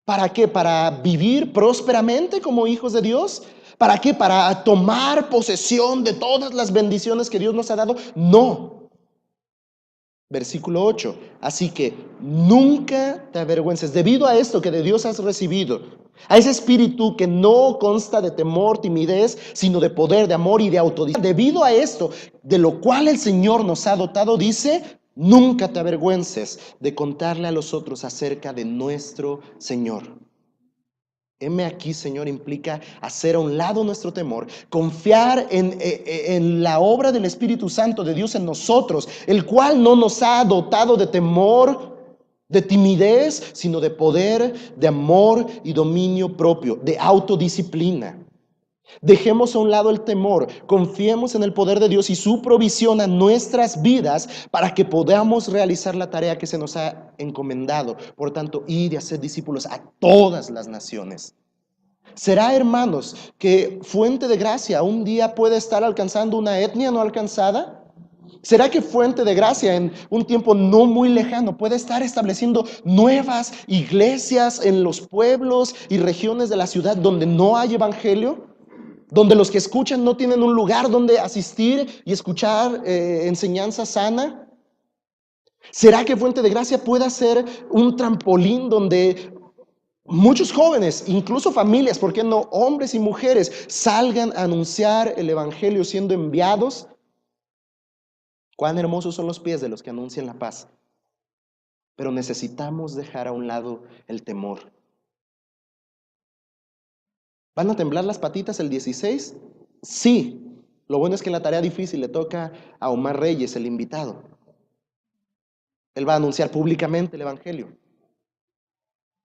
¿Para qué? ¿Para vivir prósperamente como hijos de Dios? ¿Para qué? ¿Para tomar posesión de todas las bendiciones que Dios nos ha dado? No. Versículo 8. Así que nunca te avergüences debido a esto que de Dios has recibido, a ese espíritu que no consta de temor, timidez, sino de poder, de amor y de autodisciplina. Debido a esto, de lo cual el Señor nos ha dotado, dice, nunca te avergüences de contarle a los otros acerca de nuestro Señor. Heme aquí, Señor, implica hacer a un lado nuestro temor, confiar en la obra del Espíritu Santo de Dios en nosotros, el cual no nos ha dotado de temor, de timidez, sino de poder, de amor y dominio propio, de autodisciplina. Dejemos a un lado el temor, confiemos en el poder de Dios y su provisión a nuestras vidas para que podamos realizar la tarea que se nos ha encomendado. Por tanto, ir y hacer discípulos a todas las naciones. ¿Será, hermanos, que Fuente de Gracia un día puede estar alcanzando una etnia no alcanzada? ¿Será que Fuente de Gracia en un tiempo no muy lejano puede estar estableciendo nuevas iglesias en los pueblos y regiones de la ciudad donde no hay evangelio? Donde los que escuchan no tienen un lugar donde asistir y escuchar enseñanza sana. ¿Será que Fuente de Gracia pueda ser un trampolín donde Muchos jóvenes, incluso familias, ¿por qué no? Hombres y mujeres, salgan a anunciar el evangelio siendo enviados. Cuán hermosos son los pies de los que anuncian la paz. Pero necesitamos dejar a un lado el temor. ¿Van a temblar las patitas el 16? Sí. Lo bueno es que la tarea difícil le toca a Omar Reyes, el invitado. Él va a anunciar públicamente el evangelio.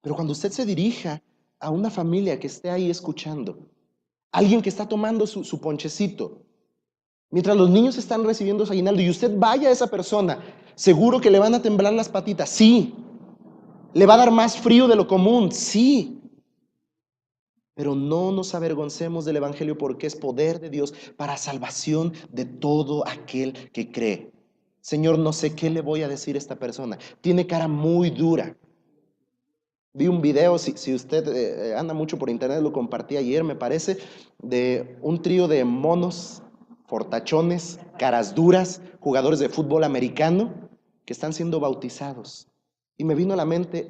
Pero cuando usted se dirija a una familia que esté ahí escuchando, alguien que está tomando su ponchecito, mientras los niños están recibiendo su aguinaldo y usted vaya a esa persona, seguro que le van a temblar las patitas, sí. Le va a dar más frío de lo común, sí. Pero no nos avergoncemos del evangelio porque es poder de Dios para salvación de todo aquel que cree. Señor, no sé qué le voy a decir a esta persona. Tiene cara muy dura. Vi un video, si usted anda mucho por internet, lo compartí ayer, me parece, de un trío de monos, fortachones, caras duras, jugadores de fútbol americano que están siendo bautizados. Y me vino a la mente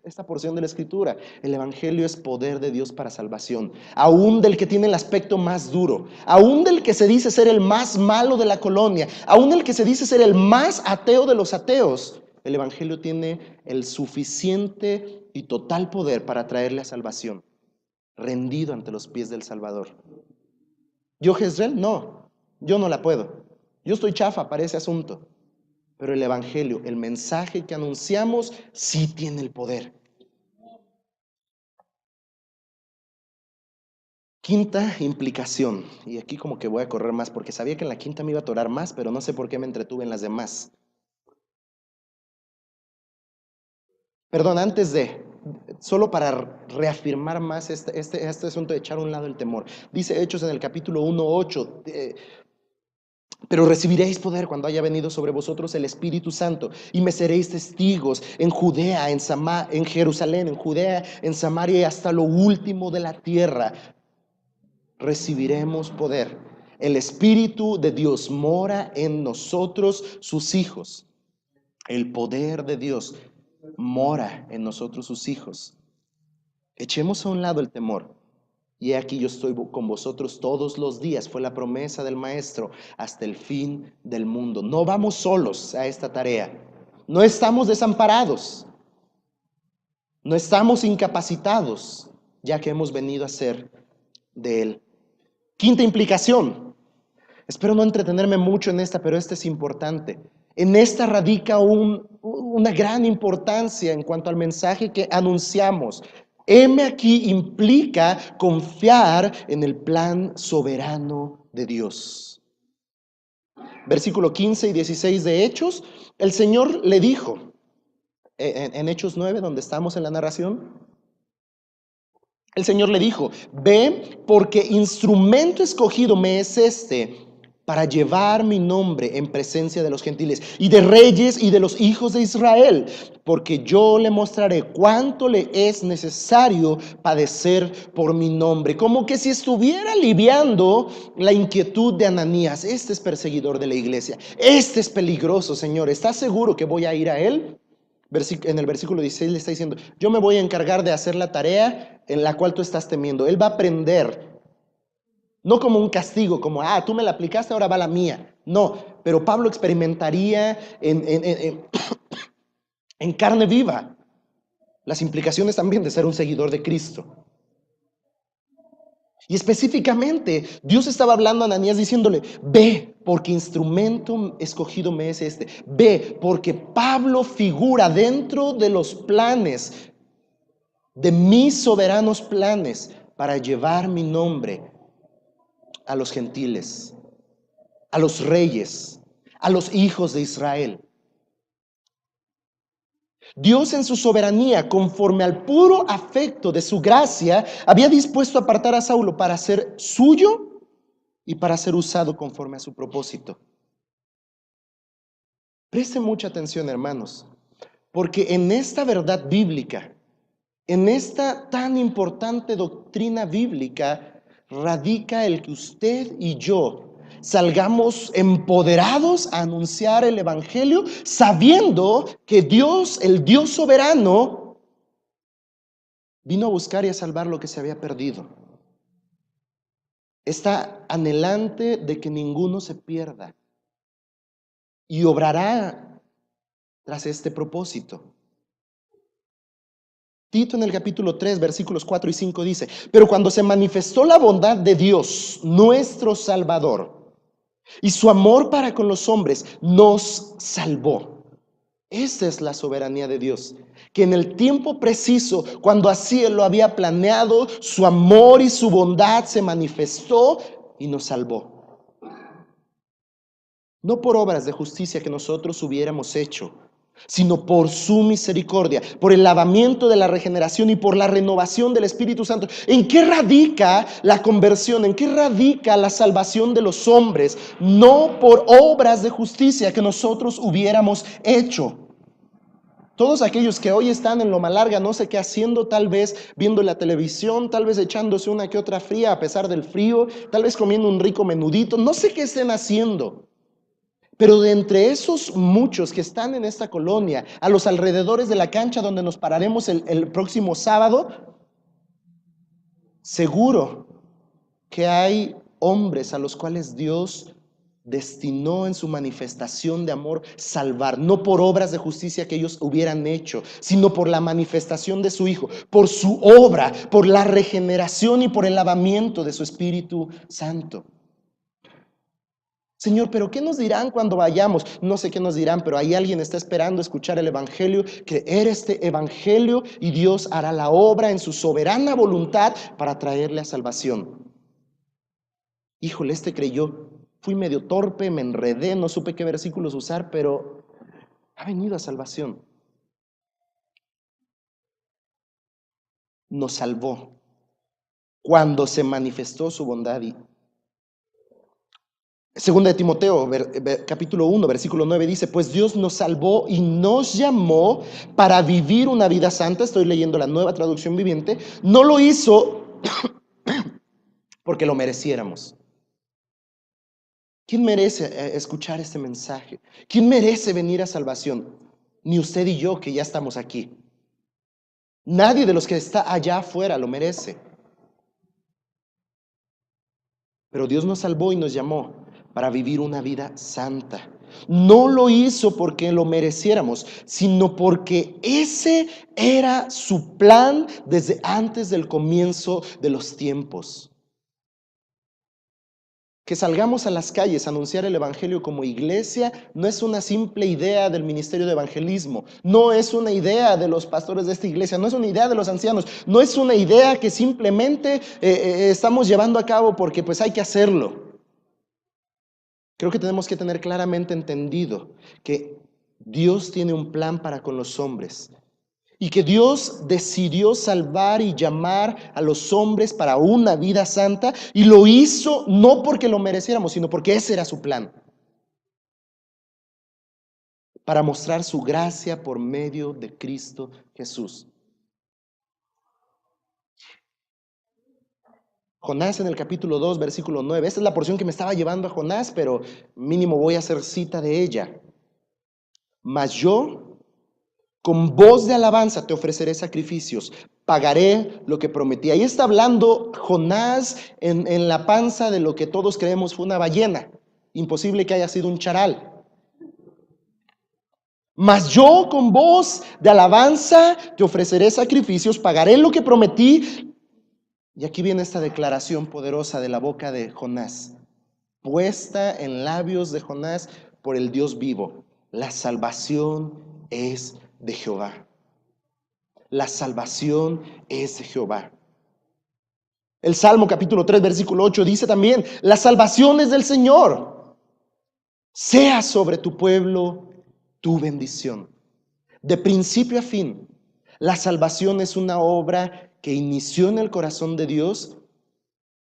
esta porción de la escritura. El evangelio es poder de Dios para salvación. Aún del que tiene el aspecto más duro, aún del que se dice ser el más malo de la colonia, aún del que se dice ser el más ateo de los ateos. El evangelio tiene el suficiente y total poder para traerle a salvación, rendido ante los pies del Salvador. ¿Yo, Jezreel? No, yo no la puedo. Yo estoy chafa para ese asunto. Pero el evangelio, el mensaje que anunciamos, sí tiene el poder. Quinta implicación, y aquí como que voy a correr más porque sabía que en la quinta me iba a atorar más, pero no sé por qué me entretuve en las demás. Perdón, solo para reafirmar más este asunto de echar a un lado el temor. Dice Hechos en el capítulo 1:8, pero recibiréis poder cuando haya venido sobre vosotros el Espíritu Santo y me seréis testigos en Judea, en Jerusalén, en Judea, en Samaria y hasta lo último de la tierra. Recibiremos poder. El Espíritu de Dios mora en nosotros, sus hijos. El poder de Dios mora en nosotros, sus hijos. Echemos a un lado el temor. Y aquí yo estoy con vosotros todos los días. Fue la promesa del Maestro hasta el fin del mundo. No vamos solos a esta tarea. No estamos desamparados. No estamos incapacitados, ya que hemos venido a ser de Él. Quinta implicación. Espero no entretenerme mucho en esta, pero esta es importante. En esta radica una gran importancia en cuanto al mensaje que anunciamos. Heme aquí implica confiar en el plan soberano de Dios. Versículo 15 y 16 de Hechos, el Señor le dijo, en Hechos 9, donde estamos en la narración, el Señor le dijo, ve, porque instrumento escogido me es este para llevar mi nombre en presencia de los gentiles y de reyes y de los hijos de Israel, porque yo le mostraré cuánto le es necesario padecer por mi nombre. Como que si estuviera aliviando la inquietud de Ananías. Este es perseguidor de la iglesia, este es peligroso, Señor, ¿estás seguro que voy a ir a él? En el versículo 16 le está diciendo, yo me voy a encargar de hacer la tarea en la cual tú estás temiendo. Él va a aprender, no como un castigo, como, tú me la aplicaste, ahora va la mía. No, pero Pablo experimentaría en carne viva las implicaciones también de ser un seguidor de Cristo. Y específicamente, Dios estaba hablando a Ananías diciéndole, ve, porque instrumento escogido me es este. Ve, porque Pablo figura dentro de los planes, de mis soberanos planes, para llevar mi nombre a los gentiles, a los reyes, a los hijos de Israel. Dios en su soberanía, conforme al puro afecto de su gracia, había dispuesto a apartar a Saulo para ser suyo y para ser usado conforme a su propósito. Preste mucha atención, hermanos, porque en esta verdad bíblica, en esta tan importante doctrina bíblica, radica el que usted y yo salgamos empoderados a anunciar el evangelio, sabiendo que Dios, el Dios soberano, Vino a buscar y a salvar lo que se había perdido. Está anhelante de que ninguno se pierda y obrará tras este propósito. Tito en el capítulo 3, versículos 4 y 5 dice: pero cuando se manifestó la bondad de Dios, nuestro Salvador, y su amor para con los hombres, nos salvó. Esta es la soberanía de Dios, que en el tiempo preciso, cuando así Él lo había planeado, su amor y su bondad se manifestó y nos salvó. No por obras de justicia que nosotros hubiéramos hecho, sino por su misericordia, por el lavamiento de la regeneración y por la renovación del Espíritu Santo. ¿En qué radica la conversión? ¿En qué radica la salvación de los hombres? No por obras de justicia que nosotros hubiéramos hecho. Todos aquellos que hoy están en loma larga, no sé qué haciendo, tal vez viendo la televisión, tal vez echándose una que otra fría a pesar del frío, tal vez comiendo un rico menudito, no sé qué estén haciendo. Pero de entre esos muchos que están en esta colonia, a los alrededores de la cancha donde nos pararemos el próximo sábado, seguro que hay hombres a los cuales Dios destinó en su manifestación de amor salvar, no por obras de justicia que ellos hubieran hecho, sino por la manifestación de su Hijo, por su obra, por la regeneración y por el lavamiento de su Espíritu Santo. Señor, pero ¿qué nos dirán cuando vayamos? No sé qué nos dirán, pero ahí alguien está esperando escuchar el Evangelio, creer este Evangelio, y Dios hará la obra en su soberana voluntad para traerle a salvación. Híjole, este creyó, fui medio torpe, me enredé, no supe qué versículos usar, pero ha venido a salvación. Nos salvó cuando se manifestó su bondad. Segunda de Timoteo, capítulo 1, versículo 9 dice: pues Dios nos salvó y nos llamó para vivir una vida santa. Estoy leyendo la Nueva Traducción Viviente. No lo hizo porque lo mereciéramos. ¿Quién merece escuchar este mensaje? ¿Quién merece venir a salvación? Ni usted y yo, que ya estamos aquí. Nadie de los que está allá afuera lo merece. Pero Dios nos salvó y nos llamó para vivir una vida santa. No lo hizo porque lo mereciéramos, sino porque ese era su plan desde antes del comienzo de los tiempos. Que salgamos a las calles a anunciar el Evangelio como iglesia no es una simple idea del ministerio de evangelismo, no es una idea de los pastores de esta iglesia, no es una idea de los ancianos, no es una idea que simplemente estamos llevando a cabo porque pues hay que hacerlo. Creo que tenemos que tener claramente entendido que Dios tiene un plan para con los hombres y que Dios decidió salvar y llamar a los hombres para una vida santa, y lo hizo no porque lo mereciéramos, sino porque ese era su plan, para mostrar su gracia por medio de Cristo Jesús. Jonás en el capítulo 2, versículo 9. Esta es la porción que me estaba llevando a Jonás, pero mínimo voy a hacer cita de ella. Mas yo, con voz de alabanza te ofreceré sacrificios, pagaré lo que prometí. Ahí está hablando Jonás en la panza de lo que todos creemos fue una ballena. Imposible que haya sido un charal. Mas yo con voz de alabanza te ofreceré sacrificios, pagaré lo que prometí. Y aquí viene esta declaración poderosa de la boca de Jonás, puesta en labios de Jonás por el Dios vivo: la salvación es de Jehová. La salvación es de Jehová. El Salmo capítulo 3, versículo 8 dice también: la salvación es del Señor. Sea sobre tu pueblo tu bendición. De principio a fin, la salvación es una obra que inició en el corazón de Dios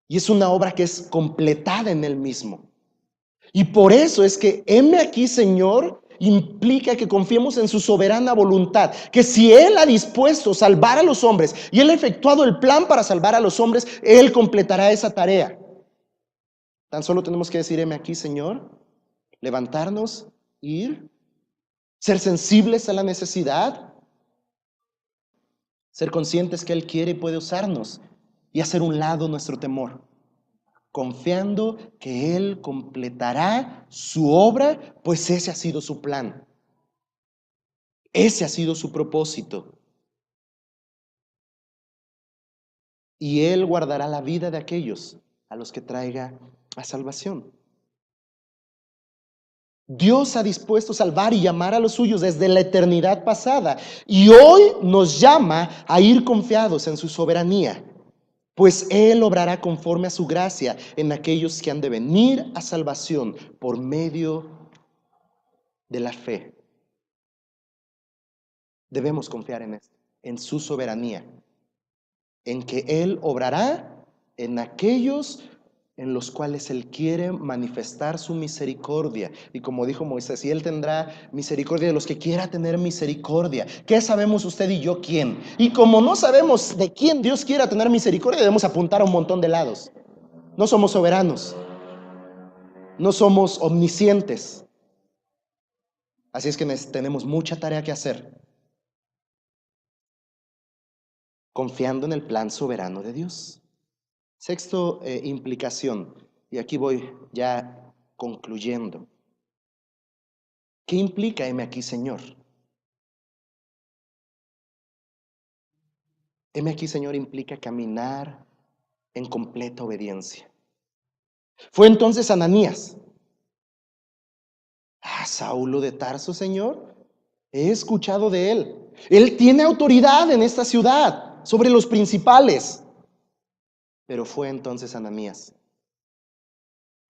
y es una obra que es completada en Él mismo. Y por eso es que heme aquí, Señor, implica que confiemos en su soberana voluntad, que si Él ha dispuesto salvar a los hombres y Él ha efectuado el plan para salvar a los hombres, Él completará esa tarea. Tan solo tenemos que decir: heme aquí, Señor, levantarnos, ir, ser sensibles a la necesidad, Ser conscientes que Él quiere y puede usarnos y hacer un lado nuestro temor, confiando que Él completará su obra, pues ese ha sido su plan, ese ha sido su propósito. Y Él guardará la vida de aquellos a los que traiga a salvación. Dios ha dispuesto a salvar y llamar a los suyos desde la eternidad pasada, y hoy nos llama a ir confiados en su soberanía, pues Él obrará conforme a su gracia en aquellos que han de venir a salvación por medio de la fe. Debemos confiar en esto, en su soberanía, en que Él obrará en aquellos en los cuales Él quiere manifestar su misericordia. Y como dijo Moisés, y Él tendrá misericordia de los que quiera tener misericordia. ¿Qué sabemos usted y yo quién? Y como no sabemos de quién Dios quiera tener misericordia, debemos apuntar a un montón de lados. No somos soberanos, no somos omniscientes. Así es que tenemos mucha tarea que hacer, confiando en el plan soberano de Dios. Sexto, implicación, y aquí voy ya concluyendo. ¿Qué implica heme aquí, Señor? Heme aquí, Señor, implica caminar en completa obediencia. Fue entonces Ananías. Saulo de Tarso, Señor, he escuchado de él. Él tiene autoridad en esta ciudad sobre los principales. Pero fue entonces Ananías.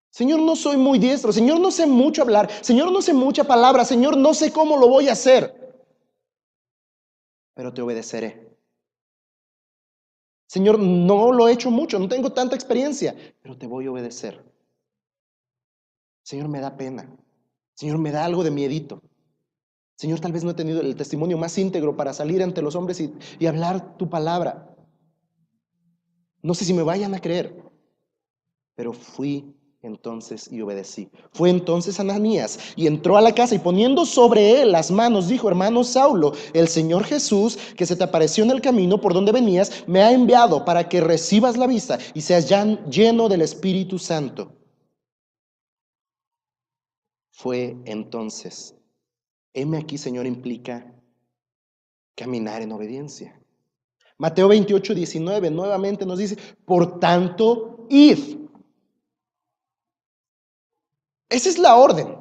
Señor, no soy muy diestro. Señor, no sé mucho hablar. Señor, no sé mucha palabra. Señor, no sé cómo lo voy a hacer. Pero te obedeceré. Señor, no lo he hecho mucho, no tengo tanta experiencia, pero te voy a obedecer. Señor, me da pena. Señor, me da algo de miedito. Señor, tal vez no he tenido el testimonio más íntegro para salir ante los hombres y hablar tu palabra. No sé si me vayan a creer, pero fui entonces y obedecí. Fue entonces Ananías y entró a la casa y poniendo sobre él las manos, dijo: hermano Saulo, el Señor Jesús, que se te apareció en el camino por donde venías, me ha enviado para que recibas la vista y seas ya lleno del Espíritu Santo. Fue entonces. Heme aquí, Señor, implica caminar en obediencia. Mateo 28:19 nuevamente nos dice: por tanto, id. Esa es la orden,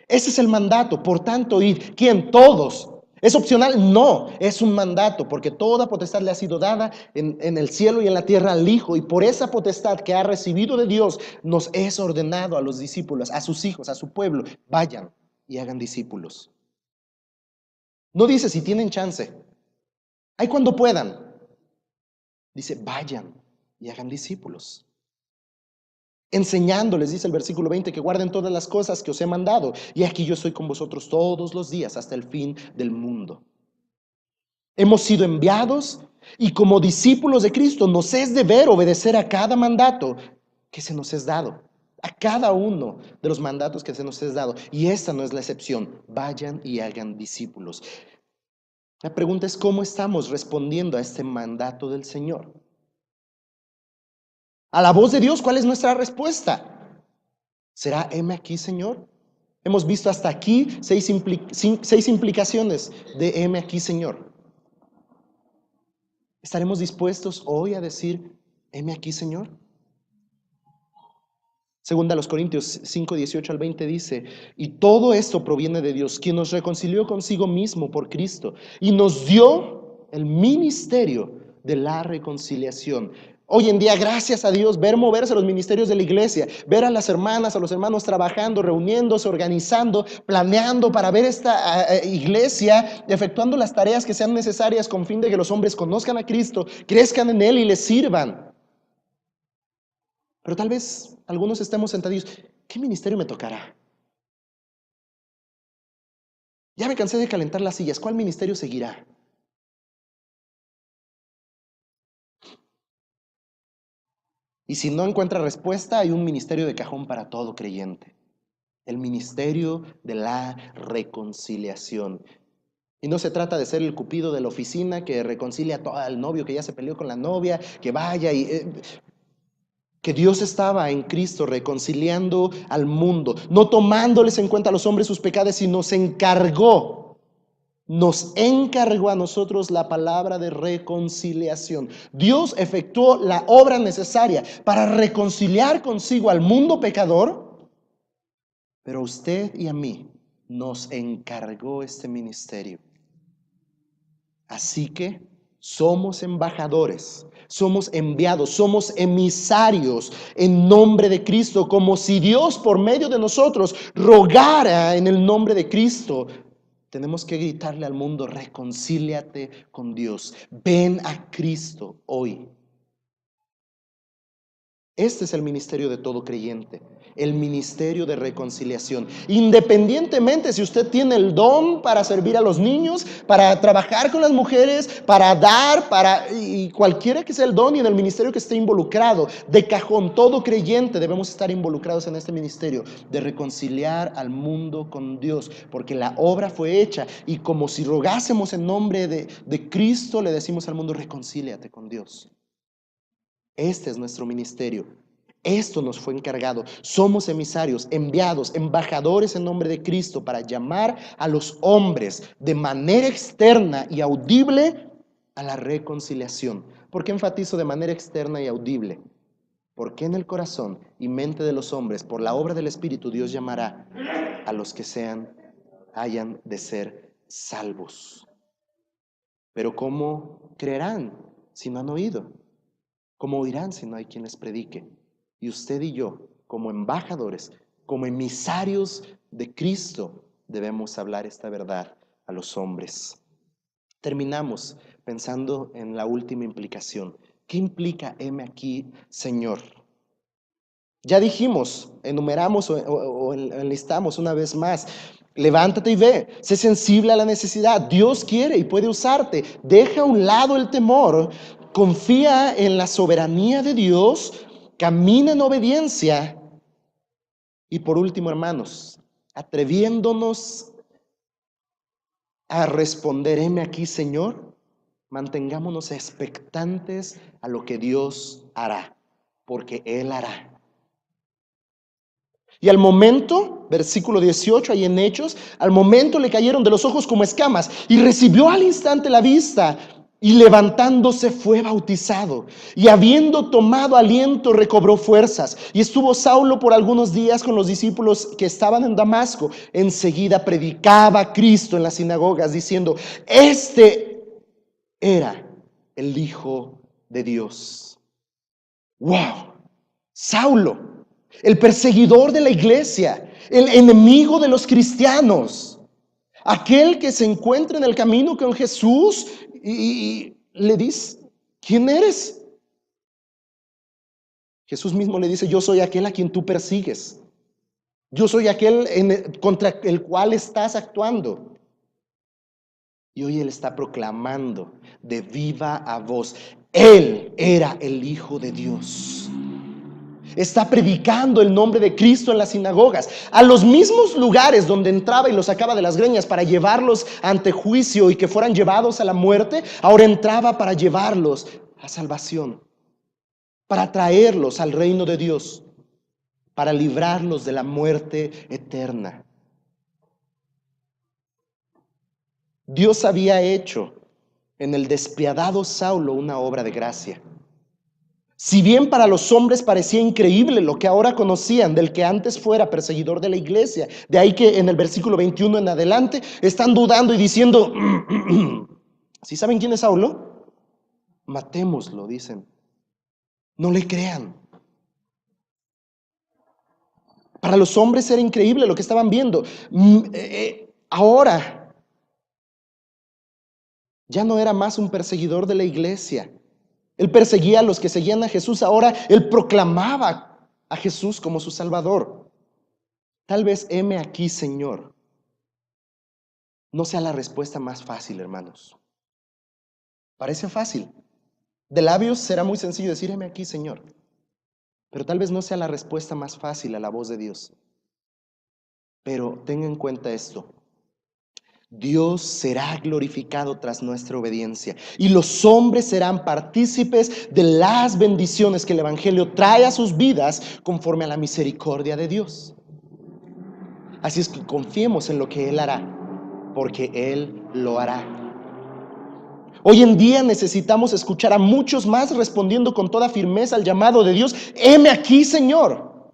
ese es el mandato. Por tanto, id. ¿Quién? Todos. ¿Es opcional? No, es un mandato, porque toda potestad le ha sido dada en el cielo y en la tierra al Hijo, y por esa potestad que ha recibido de Dios, nos es ordenado a los discípulos, a sus hijos, a su pueblo: vayan y hagan discípulos. No dice si tienen chance, hay cuando puedan. Dice: vayan y hagan discípulos, enseñándoles, dice el versículo 20, que guarden todas las cosas que os he mandado. Y aquí yo estoy con vosotros todos los días hasta el fin del mundo. Hemos sido enviados y como discípulos de Cristo nos es deber obedecer a cada mandato que se nos es dado. A cada uno de los mandatos que se nos es dado. Y esta no es la excepción. Vayan y hagan discípulos. La pregunta es: ¿cómo estamos respondiendo a este mandato del Señor? A la voz de Dios, ¿cuál es nuestra respuesta? ¿Será heme aquí, Señor? Hemos visto hasta aquí seis implicaciones de heme aquí, Señor. ¿Estaremos dispuestos hoy a decir heme aquí, Señor? Segunda a los Corintios 5:18-20 dice: y todo esto proviene de Dios, quien nos reconcilió consigo mismo por Cristo y nos dio el ministerio de la reconciliación. Hoy en día, gracias a Dios, ver moverse los ministerios de la iglesia, ver a las hermanas, a los hermanos trabajando, reuniéndose, organizando, planeando para ver esta iglesia, efectuando las tareas que sean necesarias con fin de que los hombres conozcan a Cristo, crezcan en Él y les sirvan. Pero tal vez algunos estemos sentados: ¿qué ministerio me tocará? Ya me cansé de calentar las sillas, ¿cuál ministerio seguirá? Y si no encuentra respuesta, hay un ministerio de cajón para todo creyente: el ministerio de la reconciliación. Y no se trata de ser el cupido de la oficina que reconcilia a todo al novio que ya se peleó con la novia, que vaya y... que Dios estaba en Cristo reconciliando al mundo, no tomándoles en cuenta a los hombres sus pecados, sino nos encargó a nosotros la palabra de reconciliación. Dios efectuó la obra necesaria para reconciliar consigo al mundo pecador, pero a usted y a mí nos encargó este ministerio. Así que somos embajadores, somos enviados, somos emisarios en nombre de Cristo, como si Dios por medio de nosotros rogara en el nombre de Cristo. Tenemos que gritarle al mundo: reconcíliate con Dios, ven a Cristo hoy. Este es el ministerio de todo creyente, el ministerio de reconciliación. Independientemente si usted tiene el don para servir a los niños, para trabajar con las mujeres, para dar, y cualquiera que sea el don y en el ministerio que esté involucrado, de cajón, todo creyente debemos estar involucrados en este ministerio de reconciliar al mundo con Dios, porque la obra fue hecha y como si rogásemos en nombre de Cristo, le decimos al mundo: reconcíliate con Dios. Este es nuestro ministerio. Esto nos fue encargado. Somos emisarios, enviados, embajadores en nombre de Cristo para llamar a los hombres de manera externa y audible a la reconciliación. ¿Por qué enfatizo de manera externa y audible? Porque en el corazón y mente de los hombres, por la obra del Espíritu, Dios llamará a los que hayan de ser salvos. Pero ¿cómo creerán si no han oído? ¿Cómo oirán si no hay quien les predique? Y usted y yo, como embajadores, como emisarios de Cristo, debemos hablar esta verdad a los hombres. Terminamos pensando en la última implicación. ¿Qué implica heme aquí, Señor? Ya dijimos, enumeramos o enlistamos una vez más: levántate y ve, sé sensible a la necesidad. Dios quiere y puede usarte. Deja a un lado el temor, confía en la soberanía de Dios, camina en obediencia. Y por último, hermanos, atreviéndonos a responder: heme aquí, Señor, mantengámonos expectantes a lo que Dios hará, porque Él hará. Y al momento, versículo 18, ahí en Hechos, al momento le cayeron de los ojos como escamas y recibió al instante la vista, y levantándose fue bautizado, y habiendo tomado aliento recobró fuerzas. Y estuvo Saulo por algunos días con los discípulos que estaban en Damasco. Enseguida predicaba Cristo en las sinagogas, diciendo: este era el Hijo de Dios. ¡Wow! Saulo, el perseguidor de la iglesia, el enemigo de los cristianos, aquel que se encuentra en el camino con Jesús y le dice: ¿quién eres? Jesús mismo le dice: yo soy aquel a quien tú persigues. Yo soy aquel contra el cual estás actuando. Y hoy Él está proclamando de viva voz: Él era el Hijo de Dios. Está predicando el nombre de Cristo en las sinagogas, a los mismos lugares donde entraba y los sacaba de las greñas para llevarlos ante juicio y que fueran llevados a la muerte. Ahora entraba para llevarlos a salvación, para traerlos al reino de Dios, para librarlos de la muerte eterna. Dios había hecho en el despiadado Saulo una obra de gracia. Si bien para los hombres parecía increíble lo que ahora conocían del que antes fuera perseguidor de la iglesia, de ahí que en el versículo 21 en adelante están dudando y diciendo: ¿sí saben quién es Saulo? Matémoslo, dicen. No le crean. Para los hombres era increíble lo que estaban viendo. Ahora ya no era más un perseguidor de la iglesia. Él perseguía a los que seguían a Jesús. Ahora él proclamaba a Jesús como su Salvador. Tal vez heme aquí, Señor, no sea la respuesta más fácil, hermanos. Parece fácil. De labios será muy sencillo decir: heme aquí, Señor. Pero tal vez no sea la respuesta más fácil a la voz de Dios. Pero tenga en cuenta esto: Dios será glorificado tras nuestra obediencia y los hombres serán partícipes de las bendiciones que el Evangelio trae a sus vidas conforme a la misericordia de Dios. Así es que confiemos en lo que Él hará, porque Él lo hará. Hoy en día necesitamos escuchar a muchos más respondiendo con toda firmeza al llamado de Dios: heme aquí, Señor.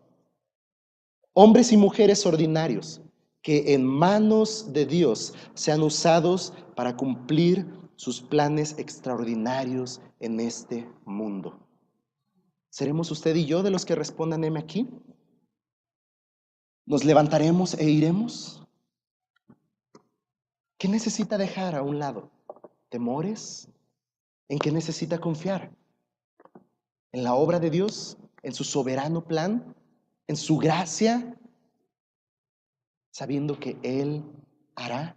Hombres y mujeres ordinarios que en manos de Dios sean usados para cumplir sus planes extraordinarios en este mundo. ¿Seremos usted y yo de los que respondan heme aquí? ¿Nos levantaremos e iremos? ¿Qué necesita dejar a un lado? ¿Temores? ¿En qué necesita confiar? ¿En la obra de Dios? ¿En su soberano plan? ¿En su gracia? Sabiendo que Él hará.